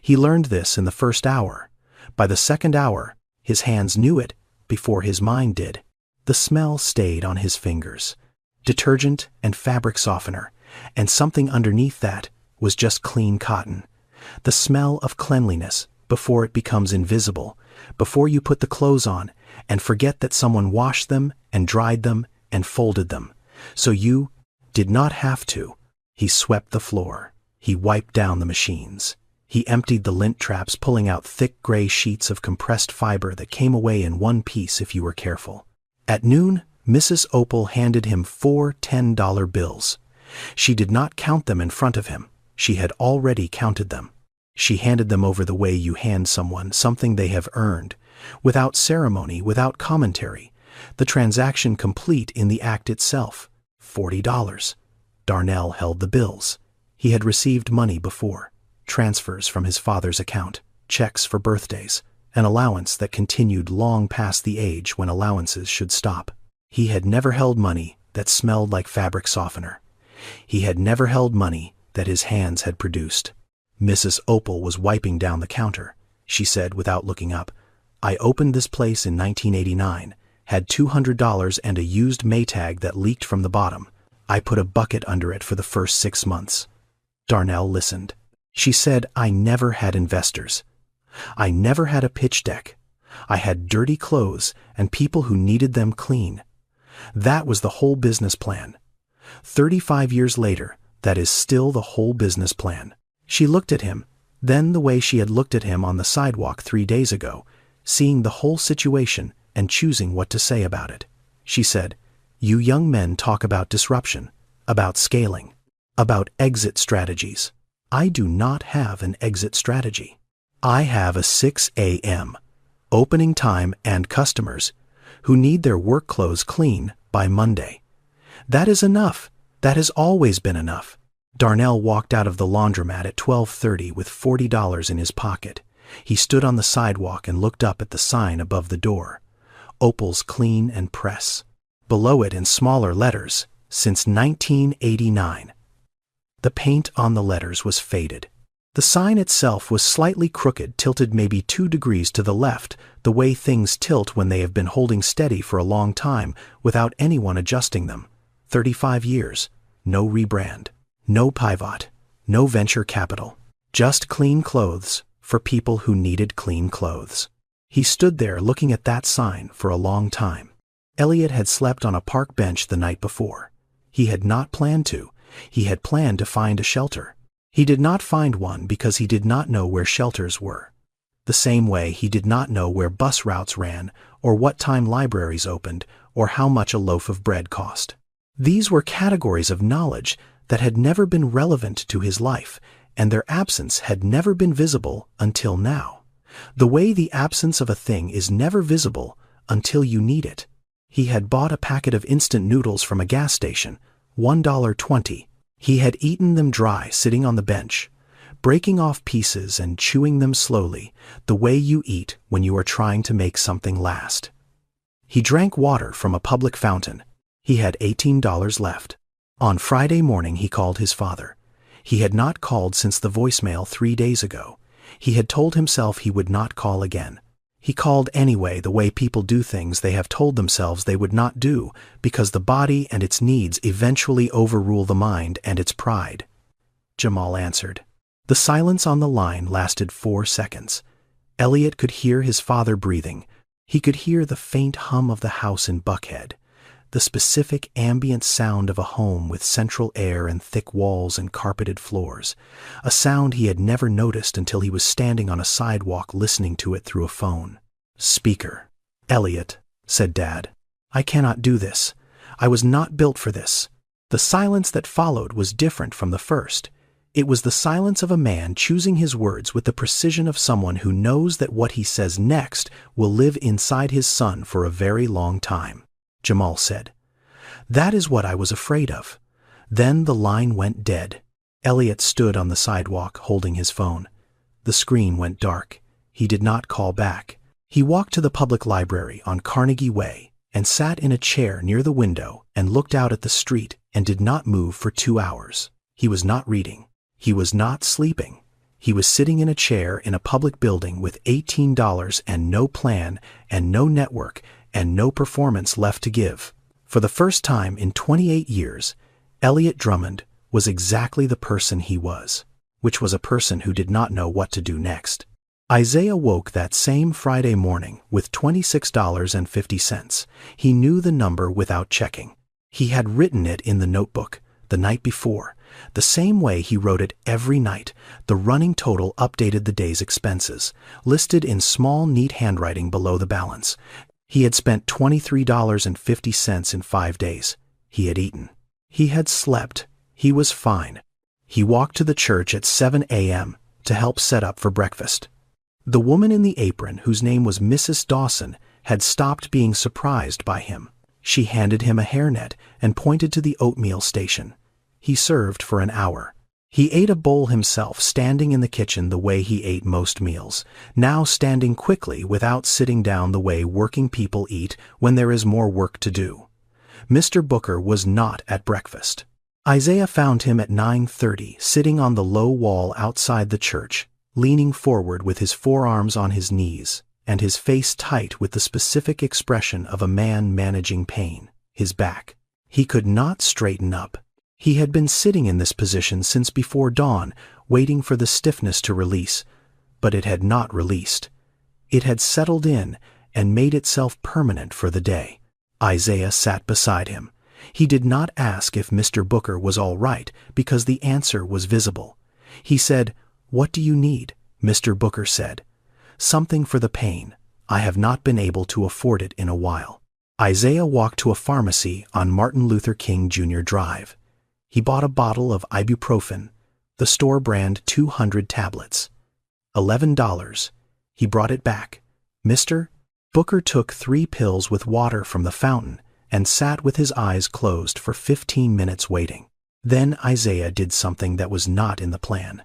He learned this in the first hour. By the second hour, his hands knew it before his mind did. The smell stayed on his fingers. Detergent and fabric softener, and something underneath that was just clean cotton. The smell of cleanliness before it becomes invisible, before you put the clothes on and forget that someone washed them and dried them and folded them. So you did not have to. He swept the floor. He wiped down the machines. He emptied the lint traps, pulling out thick gray sheets of compressed fiber that came away in one piece if you were careful. At noon, Mrs. Opal handed him 4 $10 bills. She did not count them in front of him. She had already counted them. She handed them over the way you hand someone something they have earned, without ceremony, without commentary, the transaction complete in the act itself. $40. Darnell held the bills. He had received money before, transfers from his father's account, checks for birthdays, an allowance that continued long past the age when allowances should stop. He had never held money that smelled like fabric softener. He had never held money that his hands had produced. Mrs. Opal was wiping down the counter. She said without looking up, I opened this place in 1989, had $200 and a used Maytag that leaked from the bottom. I put a bucket under it for the first 6 months. Darnell listened. She said, I never had investors. I never had a pitch deck. I had dirty clothes and people who needed them clean. That was the whole business plan. 35 years later, that is still the whole business plan. She looked at him, then the way she had looked at him on the sidewalk 3 days ago, seeing the whole situation and choosing what to say about it. She said, You young men talk about disruption, about scaling, about exit strategies. I do not have an exit strategy. I have a 6 a.m. opening time and customers who need their work clothes clean by Monday. That is enough. That has always been enough. Darnell walked out of the laundromat at 12:30 with $40 in his pocket. He stood on the sidewalk and looked up at the sign above the door. Opal's Clean and Press. Below it in smaller letters, since 1989. The paint on the letters was faded. The sign itself was slightly crooked, tilted maybe 2 degrees to the left, the way things tilt when they have been holding steady for a long time without anyone adjusting them. 35 years. No rebrand. No pivot. No venture capital. Just clean clothes for people who needed clean clothes. He stood there looking at that sign for a long time. Elliot had slept on a park bench the night before. He had not planned to. He had planned to find a shelter. He did not find one because he did not know where shelters were. The same way he did not know where bus routes ran, or what time libraries opened, or how much a loaf of bread cost. These were categories of knowledge that had never been relevant to his life, and their absence had never been visible until now. The way the absence of a thing is never visible until you need it. He had bought a packet of instant noodles from a gas station, $1.20. He had eaten them dry sitting on the bench, breaking off pieces and chewing them slowly, the way you eat when you are trying to make something last. He drank water from a public fountain. He had $18 left. On Friday morning he called his father. He had not called since the voicemail 3 days ago. He had told himself he would not call again. He called anyway, the way people do things they have told themselves they would not do, because the body and its needs eventually overrule the mind and its pride. Jamal answered. The silence on the line lasted 4 seconds. Elliot could hear his father breathing. He could hear the faint hum of the house in Buckhead, the specific ambient sound of a home with central air and thick walls and carpeted floors, a sound he had never noticed until he was standing on a sidewalk listening to it through a phone. Speaker. Elliot, said Dad, I cannot do this. I was not built for this. The silence that followed was different from the first. It was the silence of a man choosing his words with the precision of someone who knows that what he says next will live inside his son for a very long time. Jamal said, "That is what I was afraid of." Then the line went dead. Elliot stood on the sidewalk holding his phone. The screen went dark. He did not call back. He walked to the public library on Carnegie Way and sat in a chair near the window and looked out at the street and did not move for 2 hours. He was not reading. He was not sleeping. He was sitting in a chair in a public building with $18 and no plan and no network and no performance left to give. For the first time in 28 years, Elliot Drummond was exactly the person he was, which was a person who did not know what to do next. Isaiah woke that same Friday morning with $26.50. He knew the number without checking. He had written it in the notebook the night before, the same way he wrote it every night. The running total updated the day's expenses, listed in small, neat handwriting below the balance. He had spent $23.50 in 5 days. He had eaten. He had slept. He was fine. He walked to the church at 7 a.m. to help set up for breakfast. The woman in the apron, whose name was Mrs. Dawson, had stopped being surprised by him. She handed him a hairnet and pointed to the oatmeal station. He served for an hour. He ate a bowl himself, standing in the kitchen the way he ate most meals, now standing quickly without sitting down the way working people eat when there is more work to do. Mr. Booker was not at breakfast. Isaiah found him at 9:30, sitting on the low wall outside the church, leaning forward with his forearms on his knees, and his face tight with the specific expression of a man managing pain, his back. He could not straighten up. He had been sitting in this position since before dawn, waiting for the stiffness to release, but it had not released. It had settled in and made itself permanent for the day. Isaiah sat beside him. He did not ask if Mr. Booker was all right because the answer was visible. He said, "What do you need?" Mr. Booker said, "Something for the pain. I have not been able to afford it in a while." Isaiah walked to a pharmacy on Martin Luther King Jr. Drive. He bought a bottle of ibuprofen, the store brand 200 tablets. $11. He brought it back. "Mr. Booker took 3 pills with water from the fountain and sat with his eyes closed for 15 minutes waiting. Then Isaiah did something that was not in the plan.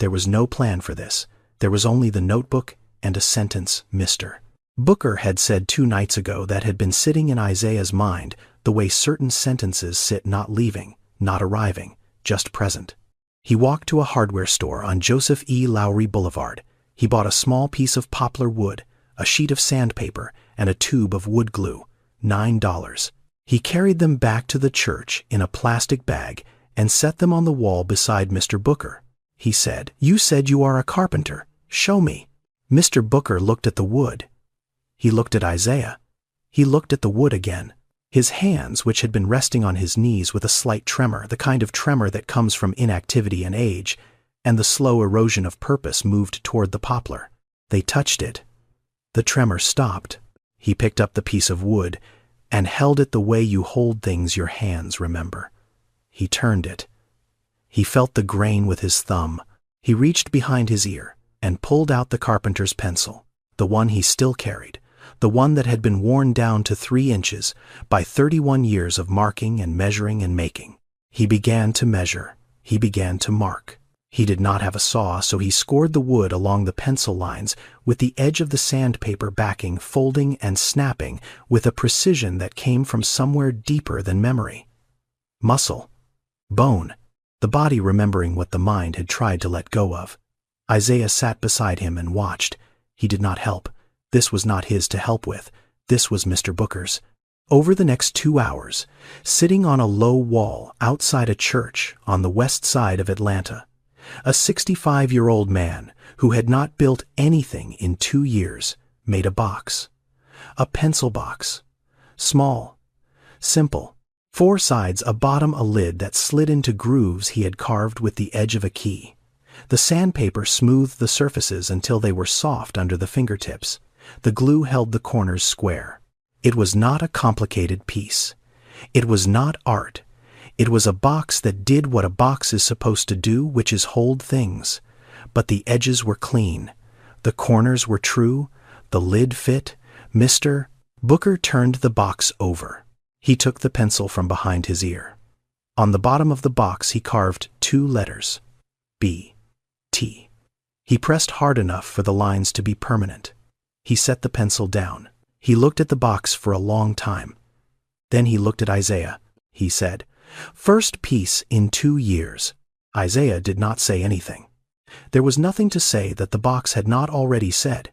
There was no plan for this. There was only the notebook and a sentence, "Mr. Booker had said 2 nights ago that had been sitting in Isaiah's mind the way certain sentences sit, not leaving, not arriving, just present. He walked to a hardware store on Joseph E. Lowry Boulevard. He bought a small piece of poplar wood, a sheet of sandpaper, and a tube of wood glue. $9. He carried them back to the church in a plastic bag and set them on the wall beside Mr. Booker. He said, "You said you are a carpenter. Show me." Mr. Booker looked at the wood. He looked at Isaiah. He looked at the wood again. His hands, which had been resting on his knees with a slight tremor, the kind of tremor that comes from inactivity and age, and the slow erosion of purpose, moved toward the poplar. They touched it. The tremor stopped. He picked up the piece of wood and held it the way you hold things your hands remember. He turned it. He felt the grain with his thumb. He reached behind his ear and pulled out the carpenter's pencil, the one he still carried, the one that had been worn down to 3 inches by 31 years of marking and measuring and making. He began to measure. He began to mark. He did not have a saw, so he scored the wood along the pencil lines with the edge of the sandpaper backing, folding and snapping with a precision that came from somewhere deeper than memory. Muscle. Bone. The body remembering what the mind had tried to let go of. Isaiah sat beside him and watched. He did not help. This was not his to help with. This was Mr. Booker's. Over the next 2 hours, sitting on a low wall outside a church on the west side of Atlanta, a 65-year-old man who had not built anything in 2 years made a box. A pencil box. Small. Simple. 4 sides, a bottom, a lid that slid into grooves he had carved with the edge of a key. The sandpaper smoothed the surfaces until they were soft under the fingertips. The glue held the corners square. It was not a complicated piece. It was not art. It was a box that did what a box is supposed to do, which is hold things. But the edges were clean. The corners were true. The lid fit. Mr. Booker turned the box over. He took the pencil from behind his ear. On the bottom of the box he carved 2 letters. B. T. He pressed hard enough for the lines to be permanent. He set the pencil down. He looked at the box for a long time. Then he looked at Isaiah. He said, "First piece in 2 years." Isaiah did not say anything. There was nothing to say that the box had not already said.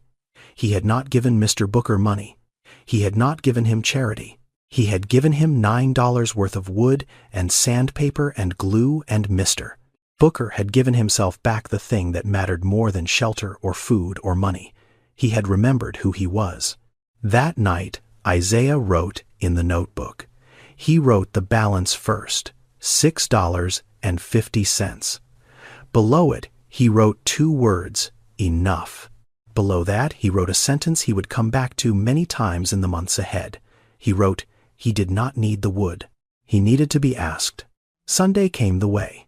He had not given Mr. Booker money. He had not given him charity. He had given him $9 worth of wood and sandpaper and glue, and Mr. Booker had given himself back the thing that mattered more than shelter or food or money. He had remembered who he was. That night, Isaiah wrote in the notebook. He wrote the balance first, $6.50. Below it, he wrote 2 words, enough. Below that, he wrote a sentence he would come back to many times in the months ahead. He wrote, he did not need the wood. He needed to be asked. Sunday came the way.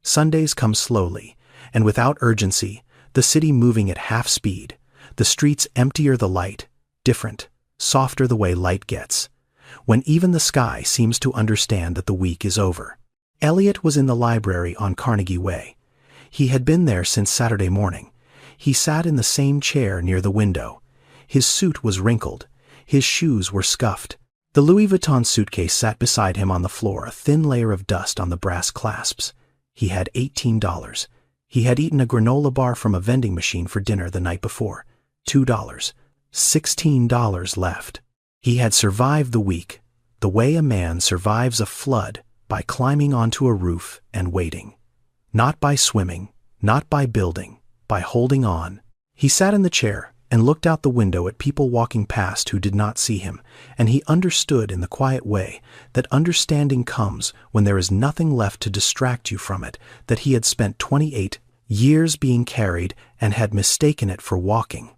Sundays come slowly, and without urgency, the city moving at half speed, the streets emptier, the light, different, softer the way light gets, when even the sky seems to understand that the week is over. Elliot was in the library on Carnegie Way. He had been there since Saturday morning. He sat in the same chair near the window. His suit was wrinkled. His shoes were scuffed. The Louis Vuitton suitcase sat beside him on the floor, a thin layer of dust on the brass clasps. He had $18. He had eaten a granola bar from a vending machine for dinner the night before. $2. $16 left. He had survived the week, the way a man survives a flood, by climbing onto a roof and waiting. Not by swimming, not by building, by holding on. He sat in the chair and looked out the window at people walking past who did not see him, and he understood in the quiet way that understanding comes when there is nothing left to distract you from it, that he had spent 28 years being carried and had mistaken it for walking.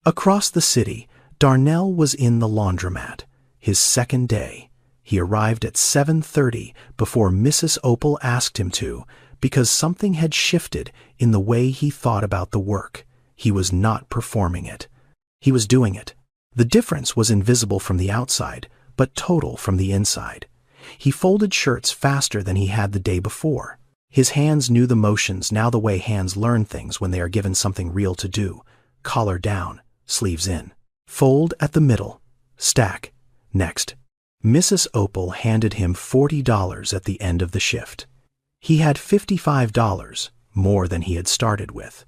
Across the city, Darnell was in the laundromat, his second day. He arrived at 7:30 before Mrs. Opal asked him to, because something had shifted in the way he thought about the work. He was not performing it. He was doing it. The difference was invisible from the outside, but total from the inside. He folded shirts faster than he had the day before. His hands knew the motions, now the way hands learn things when they are given something real to do. Collar down, sleeves in. Fold at the middle. Stack. Next. Mrs. Opal handed him $40 at the end of the shift. He had $55, more than he had started with.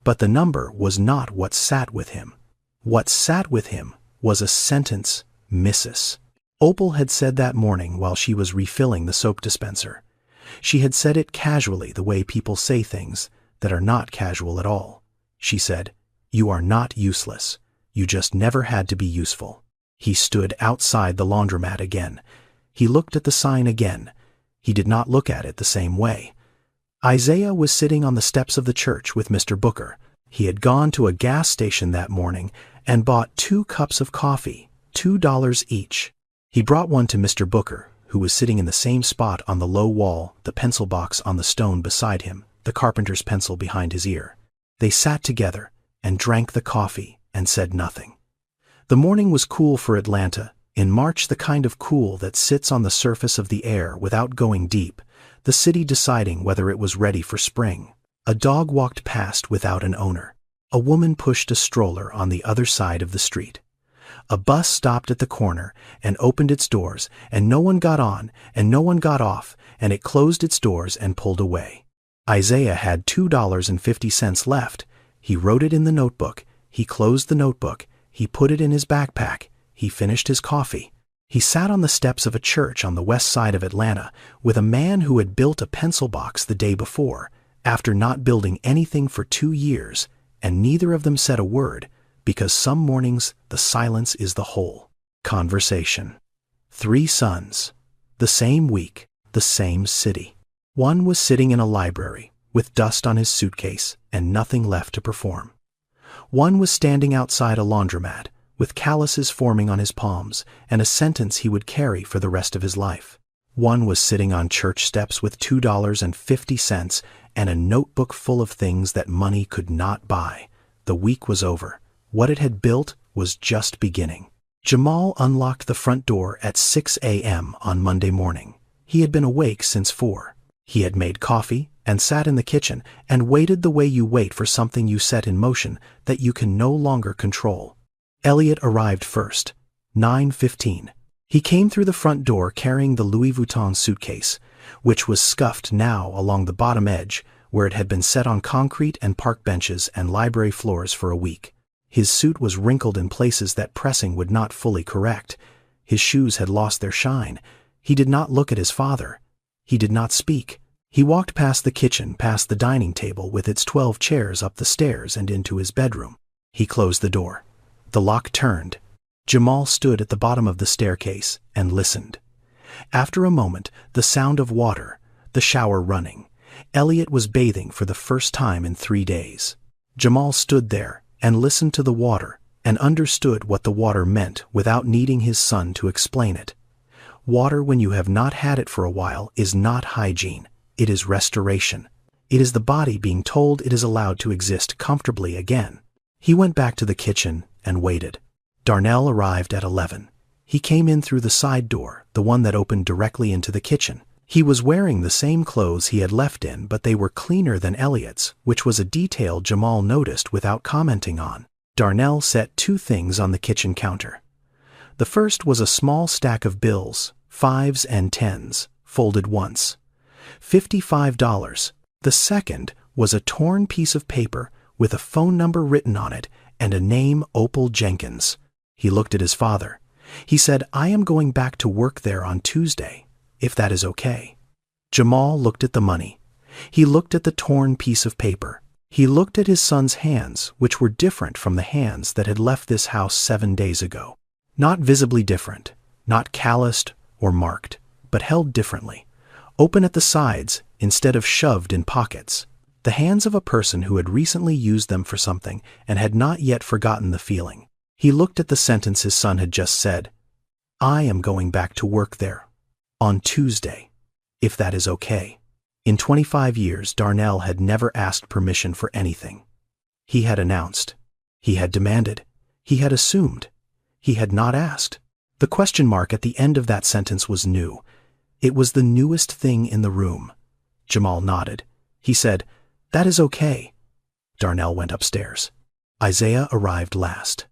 But the number was not what sat with him. What sat with him was a sentence, Mrs. Opal had said that morning while she was refilling the soap dispenser. She had said it casually, the way people say things that are not casual at all. She said, "You are not useless. You just never had to be useful." He stood outside the laundromat again. He looked at the sign again. He did not look at it the same way. Isaiah was sitting on the steps of the church with Mr. Booker. He had gone to a gas station that morning and bought 2 cups of coffee, $2 each. He brought one to Mr. Booker, who was sitting in the same spot on the low wall, the pencil box on the stone beside him, the carpenter's pencil behind his ear. They sat together and drank the coffee and said nothing. The morning was cool for Atlanta, in March, the kind of cool that sits on the surface of the air without going deep, the city deciding whether it was ready for spring. A dog walked past without an owner. A woman pushed a stroller on the other side of the street. A bus stopped at the corner and opened its doors, and no one got on and no one got off, and it closed its doors and pulled away. Isaiah had $2.50 left. He wrote it in the notebook. He closed the notebook. He put it in his backpack. He finished his coffee. He sat on the steps of a church on the west side of Atlanta with a man who had built a pencil box the day before, after not building anything for 2 years, and neither of them said a word, because some mornings the silence is the whole conversation. 3 sons. The same week, the same city. One was sitting in a library, with dust on his suitcase and nothing left to perform. One was standing outside a laundromat, with calluses forming on his palms and a sentence he would carry for the rest of his life. One was sitting on church steps with $2.50 and a notebook full of things that money could not buy. The week was over. What it had built was just beginning. Jamal unlocked the front door at 6 a.m. on Monday morning. He had been awake since 4. He had made coffee and sat in the kitchen and waited the way you wait for something you set in motion that you can no longer control. Elliot arrived first, 9:15. He came through the front door carrying the Louis Vuitton suitcase, which was scuffed now along the bottom edge where it had been set on concrete and park benches and library floors for a week. His suit was wrinkled in places that pressing would not fully correct. His shoes had lost their shine. He did not look at his father. He did not speak. He walked past the kitchen, past the dining table with its 12 chairs, up the stairs and into his bedroom. He closed the door. The lock turned. Jamal stood at the bottom of the staircase and listened. After a moment, the sound of water, the shower running. Elliot was bathing for the first time in 3 days. Jamal stood there and listened to the water and understood what the water meant without needing his son to explain it. Water, when you have not had it for a while, is not hygiene. It is restoration. It is the body being told it is allowed to exist comfortably again. He went back to the kitchen and waited. Darnell arrived at 11. He came in through the side door, the one that opened directly into the kitchen. He was wearing the same clothes he had left in, but they were cleaner than Elliot's, which was a detail Jamal noticed without commenting on. Darnell set 2 things on the kitchen counter. The first was a small stack of bills, 5s and 10s, folded once. $55. The second was a torn piece of paper with a phone number written on it and a name, Opal Jenkins. He looked at his father. He said, "I am going back to work there on Tuesday, if that is okay." Jamal looked at the money. He looked at the torn piece of paper. He looked at his son's hands, which were different from the hands that had left this house 7 days ago. Not visibly different, not calloused or marked, but held differently. Open at the sides instead of shoved in pockets. The hands of a person who had recently used them for something and had not yet forgotten the feeling. He looked at the sentence his son had just said. "I am going back to work there on Tuesday, if that is okay." In 25 years, Darnell had never asked permission for anything. He had announced. He had demanded. He had assumed. He had not asked. The question mark at the end of that sentence was new. It was the newest thing in the room. Jamal nodded. He said, "That is okay." Darnell went upstairs. Isaiah arrived last.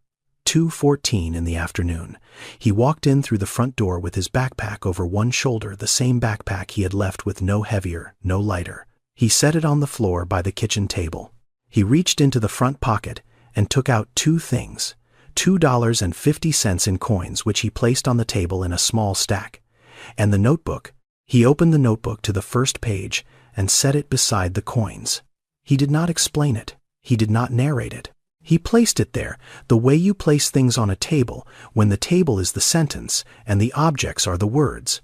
2:14 in the afternoon. He walked in through the front door with his backpack over one shoulder, the same backpack he had left with no heavier, no lighter. He set it on the floor by the kitchen table. He reached into the front pocket and took out 2 things, $2.50 in coins, which he placed on the table in a small stack, and the notebook. He opened the notebook to the first page and set it beside the coins. He did not explain it. He did not narrate it. He placed it there, the way you place things on a table, when the table is the sentence and the objects are the words.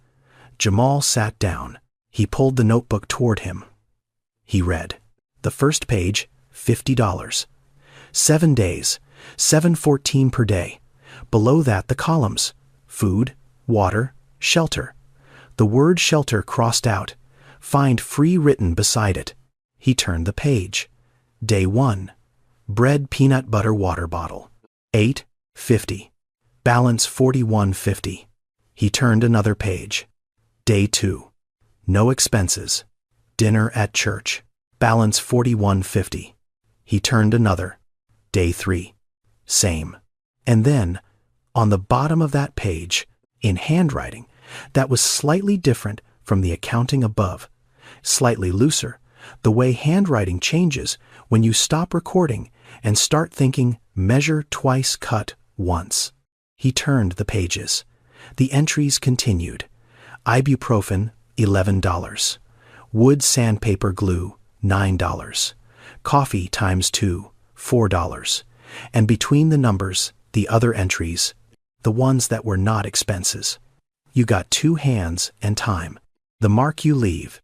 Jamal sat down. He pulled the notebook toward him. He read. The first page, $50. 7 days, $7.14 per day. Below that, the columns: food, water, shelter. The word shelter crossed out. Find free written beside it. He turned the page. Day 1. Bread, peanut butter, water bottle. $8.50. Balance $41.50. He turned another page. Day 2. No expenses. Dinner at church. Balance $41.50. He turned another. Day 3. Same. And then, on the bottom of that page, in handwriting, that was slightly different from the accounting above, slightly looser, the way handwriting changes when you stop recording and start thinking, measure twice, cut once. He turned the pages. The entries continued. Ibuprofen, $11. Wood sandpaper glue, $9. Coffee times 2, $4. And between the numbers, the other entries, the ones that were not expenses. You got 2 hands and time. The mark you leave.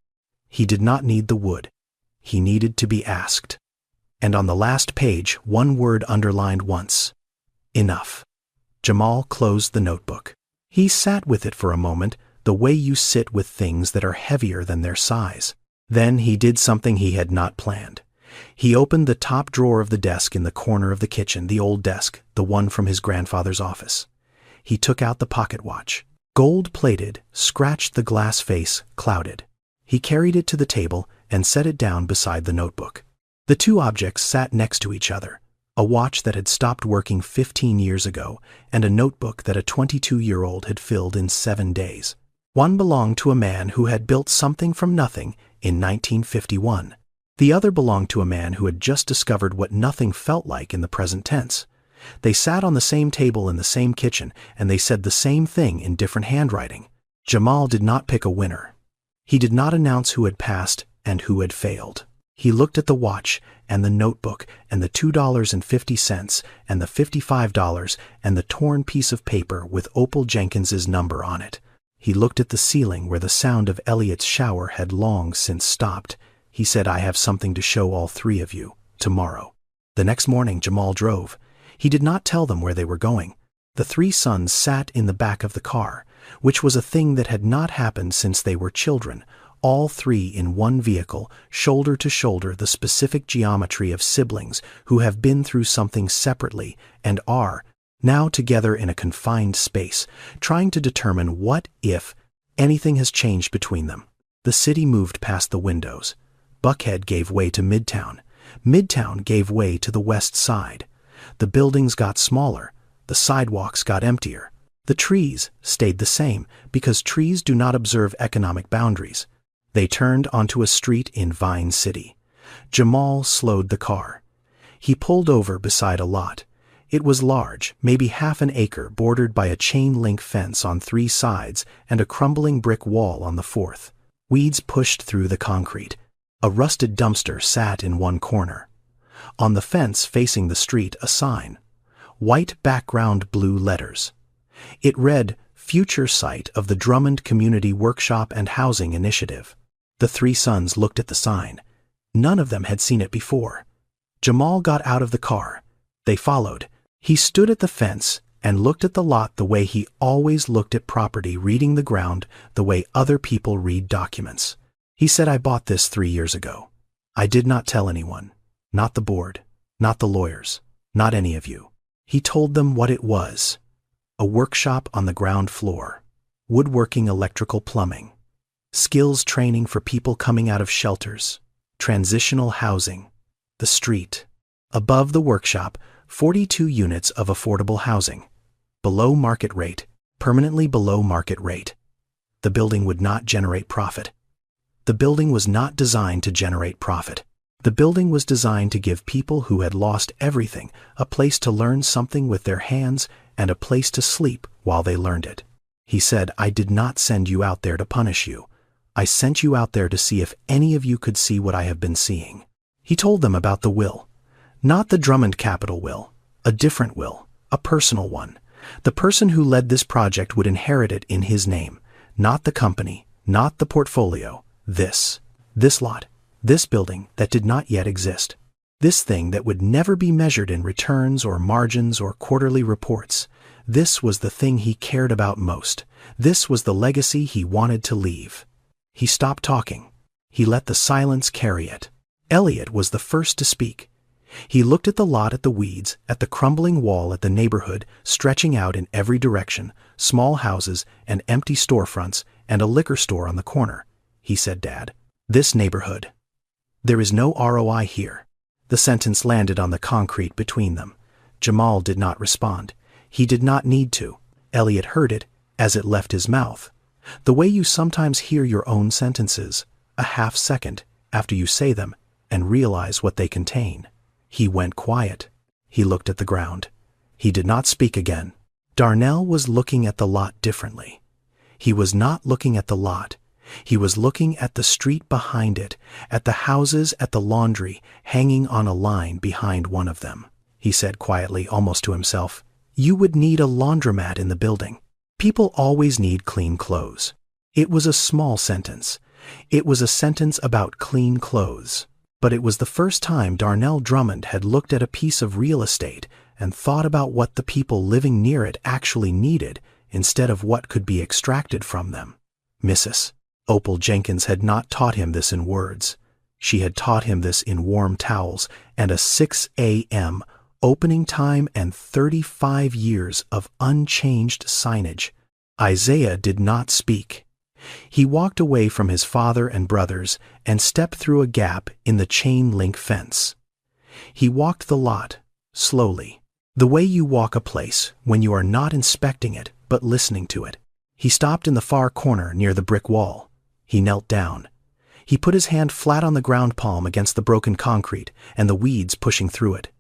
He did not need the wood. He needed to be asked. And on the last page, one word underlined once. Enough. Jamal closed the notebook. He sat with it for a moment, the way you sit with things that are heavier than their size. Then he did something he had not planned. He opened the top drawer of the desk in the corner of the kitchen, the old desk, the one from his grandfather's office. He took out the pocket watch. Gold-plated, scratched the glass face, clouded. He carried it to the table and set it down beside the notebook. The two objects sat next to each other, a watch that had stopped working 15 years ago and a notebook that a 22-year-old had filled in 7 days. One belonged to a man who had built something from nothing in 1951. The other belonged to a man who had just discovered what nothing felt like in the present tense. They sat on the same table in the same kitchen, and they said the same thing in different handwriting. Jamal did not pick a winner. He did not announce who had passed and who had failed. He looked at the watch and the notebook and the $2.50 and the $55 and the torn piece of paper with Opal Jenkins's number on it. He looked at the ceiling where the sound of Elliot's shower had long since stopped. He said, "I have something to show all three of you, tomorrow." The next morning, Jamal drove. He did not tell them where they were going. The three sons sat in the back of the car, which was a thing that had not happened since they were children, all three in one vehicle, shoulder to shoulder, the specific geometry of siblings who have been through something separately and are now together in a confined space, trying to determine what, if anything, has changed between them. The city moved past the windows. Buckhead gave way to Midtown. Midtown gave way to the West Side. The buildings got smaller. The sidewalks got emptier. The trees stayed the same because trees do not observe economic boundaries. They turned onto a street in Vine City. Jamal slowed the car. He pulled over beside a lot. It was large, maybe half an acre, bordered by a chain-link fence on 3 sides and a crumbling brick wall on the 4th. Weeds pushed through the concrete. A rusted dumpster sat in one corner. On the fence facing the street, a sign. White background, blue letters. It read, "Future Site of the Drummond Community Workshop and Housing Initiative." The three sons looked at the sign. None of them had seen it before. Jamal got out of the car. They followed. He stood at the fence and looked at the lot the way he always looked at property, reading the ground the way other people read documents. He said, "I bought this 3 years ago. I did not tell anyone. Not the board. Not the lawyers. Not any of you." He told them what it was. A workshop on the ground floor. Woodworking, electrical, plumbing. Skills training for people coming out of shelters. Transitional housing. The street. Above the workshop, 42 units of affordable housing. Below market rate. Permanently below market rate. The building would not generate profit. The building was not designed to generate profit. The building was designed to give people who had lost everything a place to learn something with their hands and a place to sleep while they learned it. He said, "I did not send you out there to punish you. I sent you out there to see if any of you could see what I have been seeing." He told them about the will. Not the Drummond Capital will, a different will, a personal one. The person who led this project would inherit it in his name, not the company, not the portfolio. This lot, this building that did not yet exist. This thing that would never be measured in returns or margins or quarterly reports. This was the thing he cared about most. This was the legacy he wanted to leave. He stopped talking. He let the silence carry it. Elliot was the first to speak. He looked at the lot, at the weeds, at the crumbling wall, at the neighborhood stretching out in every direction, small houses and empty storefronts and a liquor store on the corner. He said, "Dad, this neighborhood. There is no ROI here." The sentence landed on the concrete between them. Jamal did not respond. He did not need to. Elliot heard it as it left his mouth. The way you sometimes hear your own sentences, a half second after you say them, and realize what they contain. He went quiet. He looked at the ground. He did not speak again. Darnell was looking at the lot differently. He was not looking at the lot. He was looking at the street behind it, at the houses, at the laundry, hanging on a line behind one of them. He said quietly, almost to himself, "You would need a laundromat in the building. People always need clean clothes." It was a small sentence. It was a sentence about clean clothes. But it was the first time Darnell Drummond had looked at a piece of real estate and thought about what the people living near it actually needed instead of what could be extracted from them. Mrs. Opal Jenkins had not taught him this in words. She had taught him this in warm towels and a 6 a.m. opening time and 35 years of unchanged signage. Isaiah did not speak. He walked away from his father and brothers and stepped through a gap in the chain-link fence. He walked the lot, slowly, the way you walk a place when you are not inspecting it but listening to it. He stopped in the far corner near the brick wall. He knelt down. He put his hand flat on the ground palm against the broken concrete and the weeds pushing through it.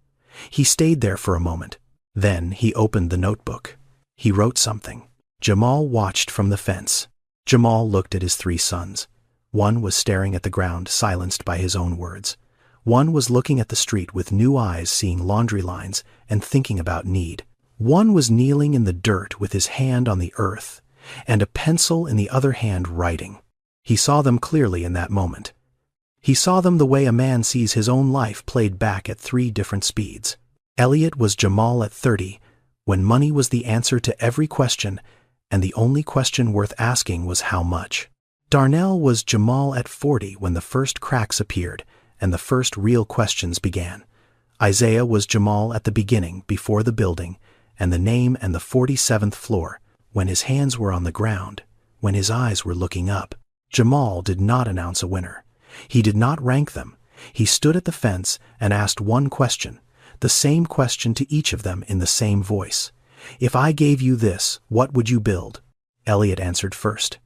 He stayed there for a moment. Then he opened the notebook. He wrote something. Jamal watched from the fence. Jamal looked at his 3 sons. One was staring at the ground, silenced by his own words. One was looking at the street with new eyes, seeing laundry lines and thinking about need. One was kneeling in the dirt with his hand on the earth, and a pencil in the other hand writing. He saw them clearly in that moment. He saw them the way a man sees his own life played back at 3 different speeds. Elliot was Jamal at 30, when money was the answer to every question, and the only question worth asking was how much. Darnell was Jamal at 40 when the first cracks appeared and the first real questions began. Isaiah was Jamal at the beginning, before the building, and the name and the 47th floor, when his hands were on the ground, when his eyes were looking up. Jamal did not announce a winner. He did not rank them. He stood at the fence and asked one question, the same question to each of them in the same voice. If I gave you this, what would you build? Elliot answered first.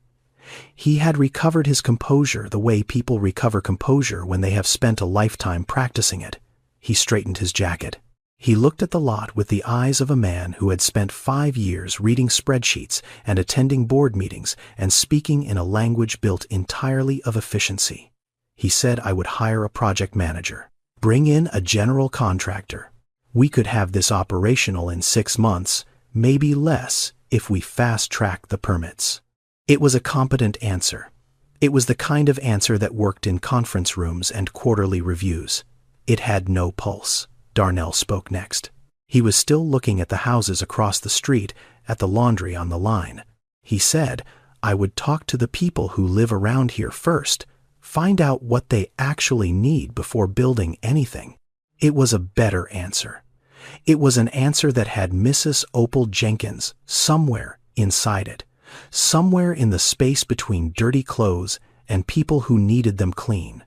He had recovered his composure the way people recover composure when they have spent a lifetime practicing it. He straightened his jacket. He looked at the lot with the eyes of a man who had spent 5 years reading spreadsheets and attending board meetings and speaking in a language built entirely of efficiency. He said, I would hire a project manager. Bring in a general contractor. We could have this operational in 6 months, maybe less, if we fast-track the permits. It was a competent answer. It was the kind of answer that worked in conference rooms and quarterly reviews. It had no pulse. Darnell spoke next. He was still looking at the houses across the street, at the laundry on the line. He said, I would talk to the people who live around here first, find out what they actually need before building anything. It was a better answer. It was an answer that had Mrs. Opal Jenkins somewhere inside it, somewhere in the space between dirty clothes and people who needed them clean.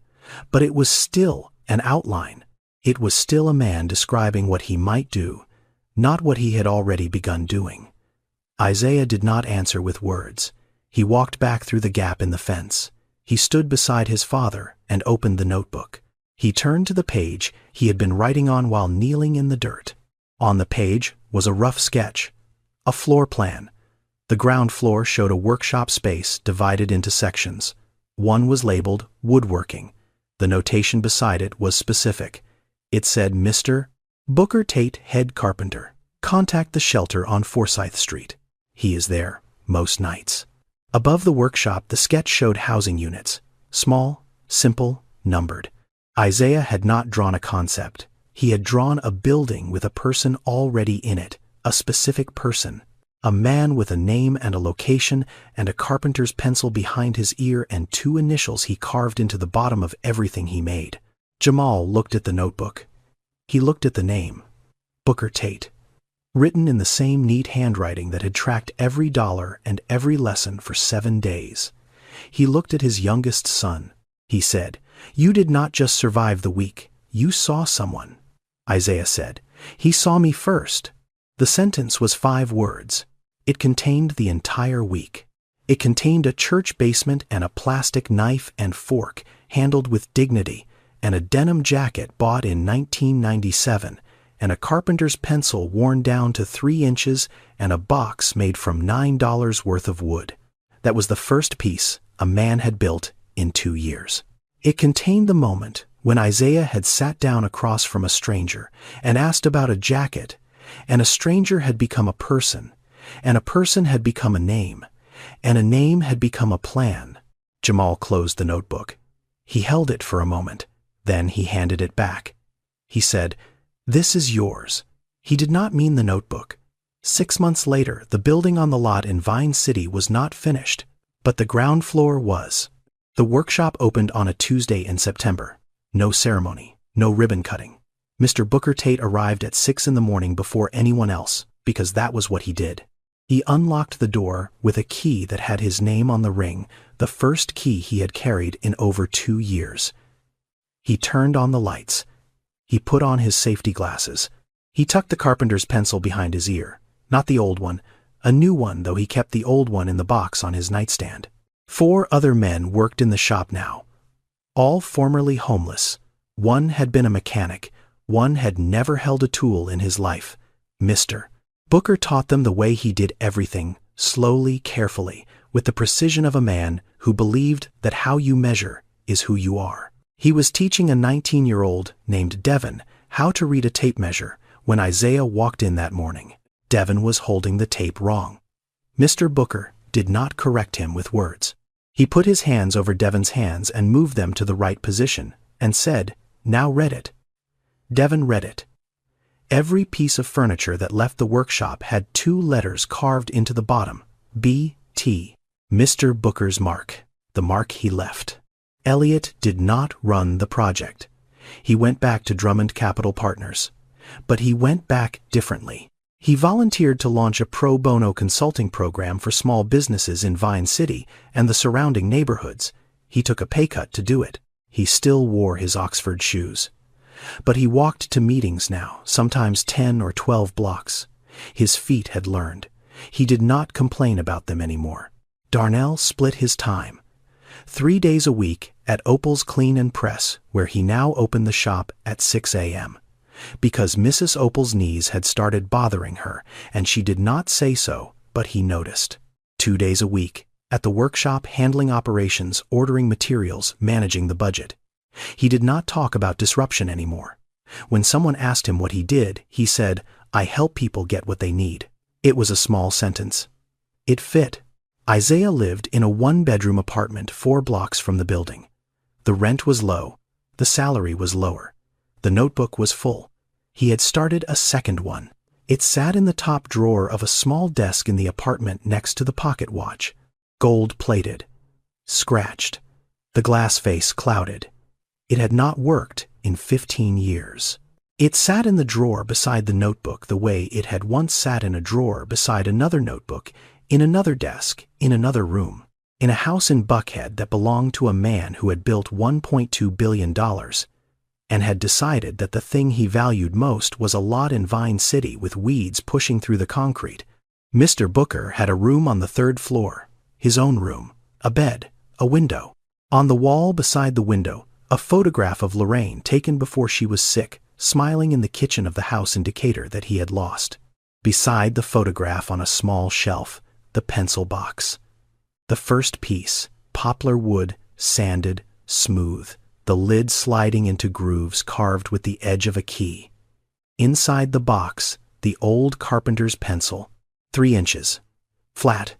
But it was still an outline. It was still a man describing what he might do, not what he had already begun doing. Isaiah did not answer with words. He walked back through the gap in the fence. He stood beside his father and opened the notebook. He turned to the page he had been writing on while kneeling in the dirt. On the page was a rough sketch, a floor plan. The ground floor showed a workshop space divided into sections. One was labeled woodworking. The notation beside it was specific. It said, Mr. Booker Tate, head carpenter. Contact the shelter on Forsyth Street. He is there most nights. Above the workshop, the sketch showed housing units. Small, simple, numbered. Isaiah had not drawn a concept. He had drawn a building with a person already in it, a specific person. A man with a name and a location and a carpenter's pencil behind his ear and 2 initials he carved into the bottom of everything he made. Jamal looked at the notebook. He looked at the name, Booker Tate, written in the same neat handwriting that had tracked every dollar and every lesson for 7 days. He looked at his youngest son. He said, You did not just survive the week. You saw someone. Isaiah said, He saw me first. The sentence was 5 words. It contained the entire week. It contained a church basement and a plastic knife and fork handled with dignity, and a denim jacket bought in 1997, and a carpenter's pencil worn down to 3 inches, and a box made from $9 worth of wood. That was the first piece a man had built in 2 years. It contained the moment when Isaiah had sat down across from a stranger and asked about a jacket, and a stranger had become a person, and a person had become a name, and a name had become a plan. Jamal closed the notebook. He held it for a moment. Then he handed it back. He said, This is yours. He did not mean the notebook. 6 months later, the building on the lot in Vine City was not finished, But the ground floor was. The workshop opened on a Tuesday in September. No ceremony, no ribbon cutting. Mr. Booker Tate arrived at 6 in the morning before anyone else, because that was what he did. He unlocked the door with a key that had his name on the ring, the first key he had carried in over 2 years. He turned on the lights. He put on his safety glasses. He tucked the carpenter's pencil behind his ear. Not the old one, a new one, though he kept the old one in the box on his nightstand. 4 other men worked in the shop now, all formerly homeless. One had been a mechanic. One had never held a tool in his life. Mr. Booker taught them the way he did everything, slowly, carefully, with the precision of a man who believed that how you measure is who you are. He was teaching a 19-year-old named Devin how to read a tape measure when Isaiah walked in that morning. Devin was holding the tape wrong. Mr. Booker did not correct him with words. He put his hands over Devin's hands and moved them to the right position, and said, "Now read it." Devin read it. Every piece of furniture that left the workshop had 2 letters carved into the bottom, B.T. Mr. Booker's mark, the mark he left. Elliot did not run the project. He went back to Drummond Capital Partners. But he went back differently. He volunteered to launch a pro bono consulting program for small businesses in Vine City and the surrounding neighborhoods. He took a pay cut to do it. He still wore his Oxford shoes. But he walked to meetings now, sometimes 10 or 12 blocks. His feet had learned. He did not complain about them anymore. Darnell split his time. 3 days a week at Opal's Clean and Press, where he now opened the shop at 6 a.m. Because Mrs. Opal's knees had started bothering her, and she did not say so, but he noticed. 2 days a week at the workshop, handling operations, ordering materials, managing the budget. He did not talk about disruption anymore. When someone asked him what he did, he said, "I help people get what they need." It was a small sentence. It fit. Isaiah lived in a 1-bedroom apartment 4 blocks from the building. The rent was low. The salary was lower. The notebook was full. He had started a second one. It sat in the top drawer of a small desk in the apartment next to the pocket watch. Gold-plated. Scratched. The glass face clouded. It had not worked in 15 years. It sat in the drawer beside the notebook the way it had once sat in a drawer beside another notebook, in another desk, in another room, in a house in Buckhead that belonged to a man who had built $1.2 billion and had decided that the thing he valued most was a lot in Vine City with weeds pushing through the concrete. Mr. Booker had a room on the 3rd floor, his own room, a bed, a window. On the wall beside the window, a photograph of Lorraine taken before she was sick, smiling in the kitchen of the house in Decatur that he had lost. Beside the photograph on a small shelf, the pencil box. The first piece, poplar wood, sanded, smooth, the lid sliding into grooves carved with the edge of a key. Inside the box, the old carpenter's pencil, 3 inches, flat,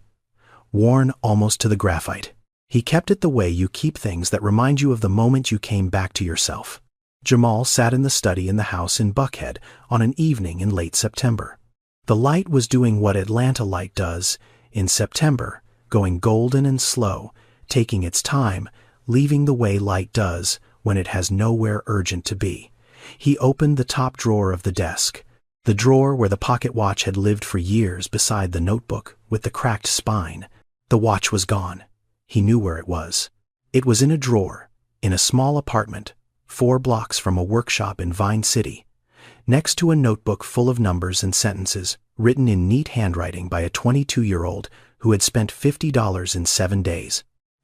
worn almost to the graphite. He kept it the way you keep things that remind you of the moment you came back to yourself. Jamal sat in the study in the house in Buckhead on an evening in late September. The light was doing what Atlanta light does in September, going golden and slow, taking its time, leaving the way light does when it has nowhere urgent to be. He opened the top drawer of the desk, the drawer where the pocket watch had lived for years beside the notebook with the cracked spine. The watch was gone. He knew where it was. It was in a drawer, in a small apartment, 4 blocks from a workshop in Vine City, next to a notebook full of numbers and sentences written in neat handwriting by a 22-year-old who had spent $50 in 7 days,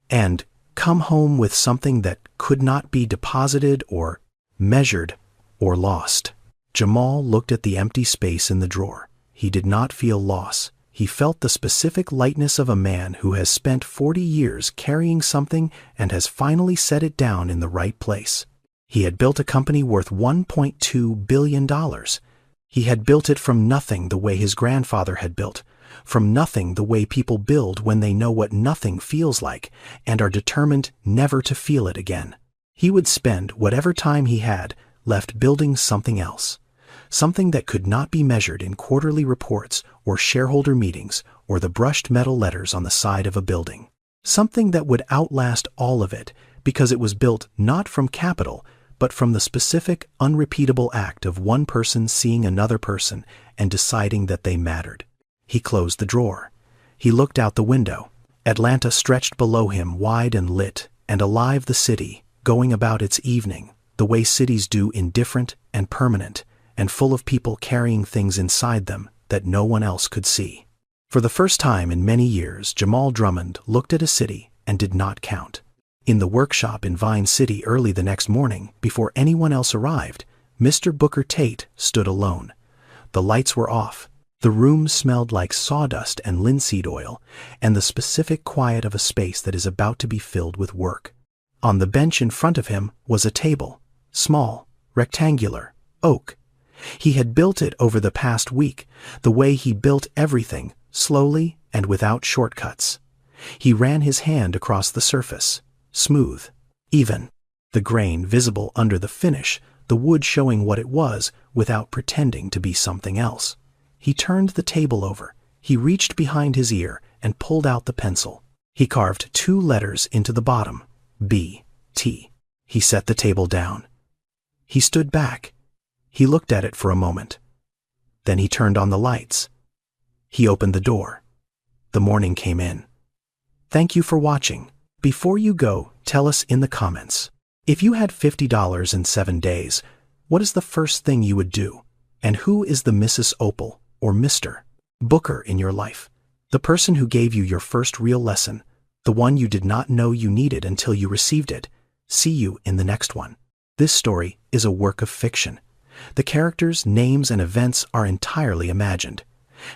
and come home with something that could not be deposited or measured or lost. Jamal looked at the empty space in the drawer. He did not feel loss. He felt the specific lightness of a man who has spent 40 years carrying something and has finally set it down in the right place. He had built a company worth $1.2 billion. He had built it from nothing the way his grandfather had built, from nothing the way people build when they know what nothing feels like and are determined never to feel it again. He would spend whatever time he had left building something else, something that could not be measured in quarterly reports or shareholder meetings or the brushed metal letters on the side of a building. Something that would outlast all of it, because it was built not from capital, but from the specific, unrepeatable act of one person seeing another person and deciding that they mattered. He closed the drawer. He looked out the window. Atlanta stretched below him, wide and lit, and alive, the city, going about its evening, the way cities do, indifferent and permanent, and full of people carrying things inside them that no one else could see. For the first time in many years, Jamal Drummond looked at a city and did not count. In the workshop in Vine City early the next morning, before anyone else arrived, Mr. Booker Tate stood alone. The lights were off. The room smelled like sawdust and linseed oil, and the specific quiet of a space that is about to be filled with work. On the bench in front of him was a table, small, rectangular, oak. He had built it over the past week, the way he built everything, slowly and without shortcuts. He ran his hand across the surface. Smooth, even, the grain visible under the finish, the wood showing what it was without pretending to be something else. He turned the table over. He reached behind his ear and pulled out the pencil. He carved 2 letters into the bottom, B, T. He set the table down. He stood back. He looked at it for a moment. Then he turned on the lights. He opened the door. The morning came in. Thank you for watching. Before you go, tell us in the comments. If you had $50 in 7 days, what is the first thing you would do? And who is the Mrs. Opal or Mr. Booker in your life? The person who gave you your first real lesson, the one you did not know you needed until you received it. See you in the next one. This story is a work of fiction. The characters, names, and events are entirely imagined.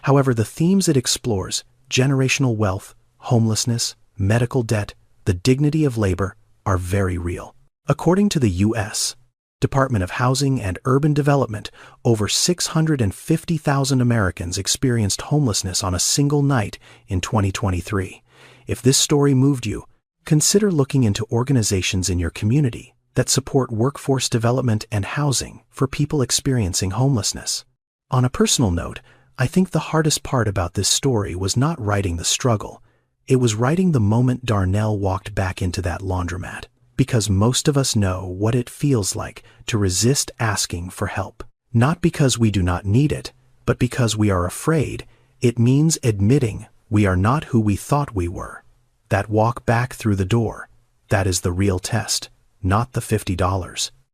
However, the themes it explores, generational wealth, homelessness, medical debt, the dignity of labor, are very real. According to the U.S. Department of Housing and Urban Development, over 650,000 Americans experienced homelessness on a single night in 2023. If this story moved you, consider looking into organizations in your community that support workforce development and housing for people experiencing homelessness. On a personal note, I think the hardest part about this story was not writing the struggle. It was writing the moment Darnell walked back into that laundromat, because most of us know what it feels like to resist asking for help. Not because we do not need it, but because we are afraid. It means admitting we are not who we thought we were. That walk back through the door, that is the real test, not the $50.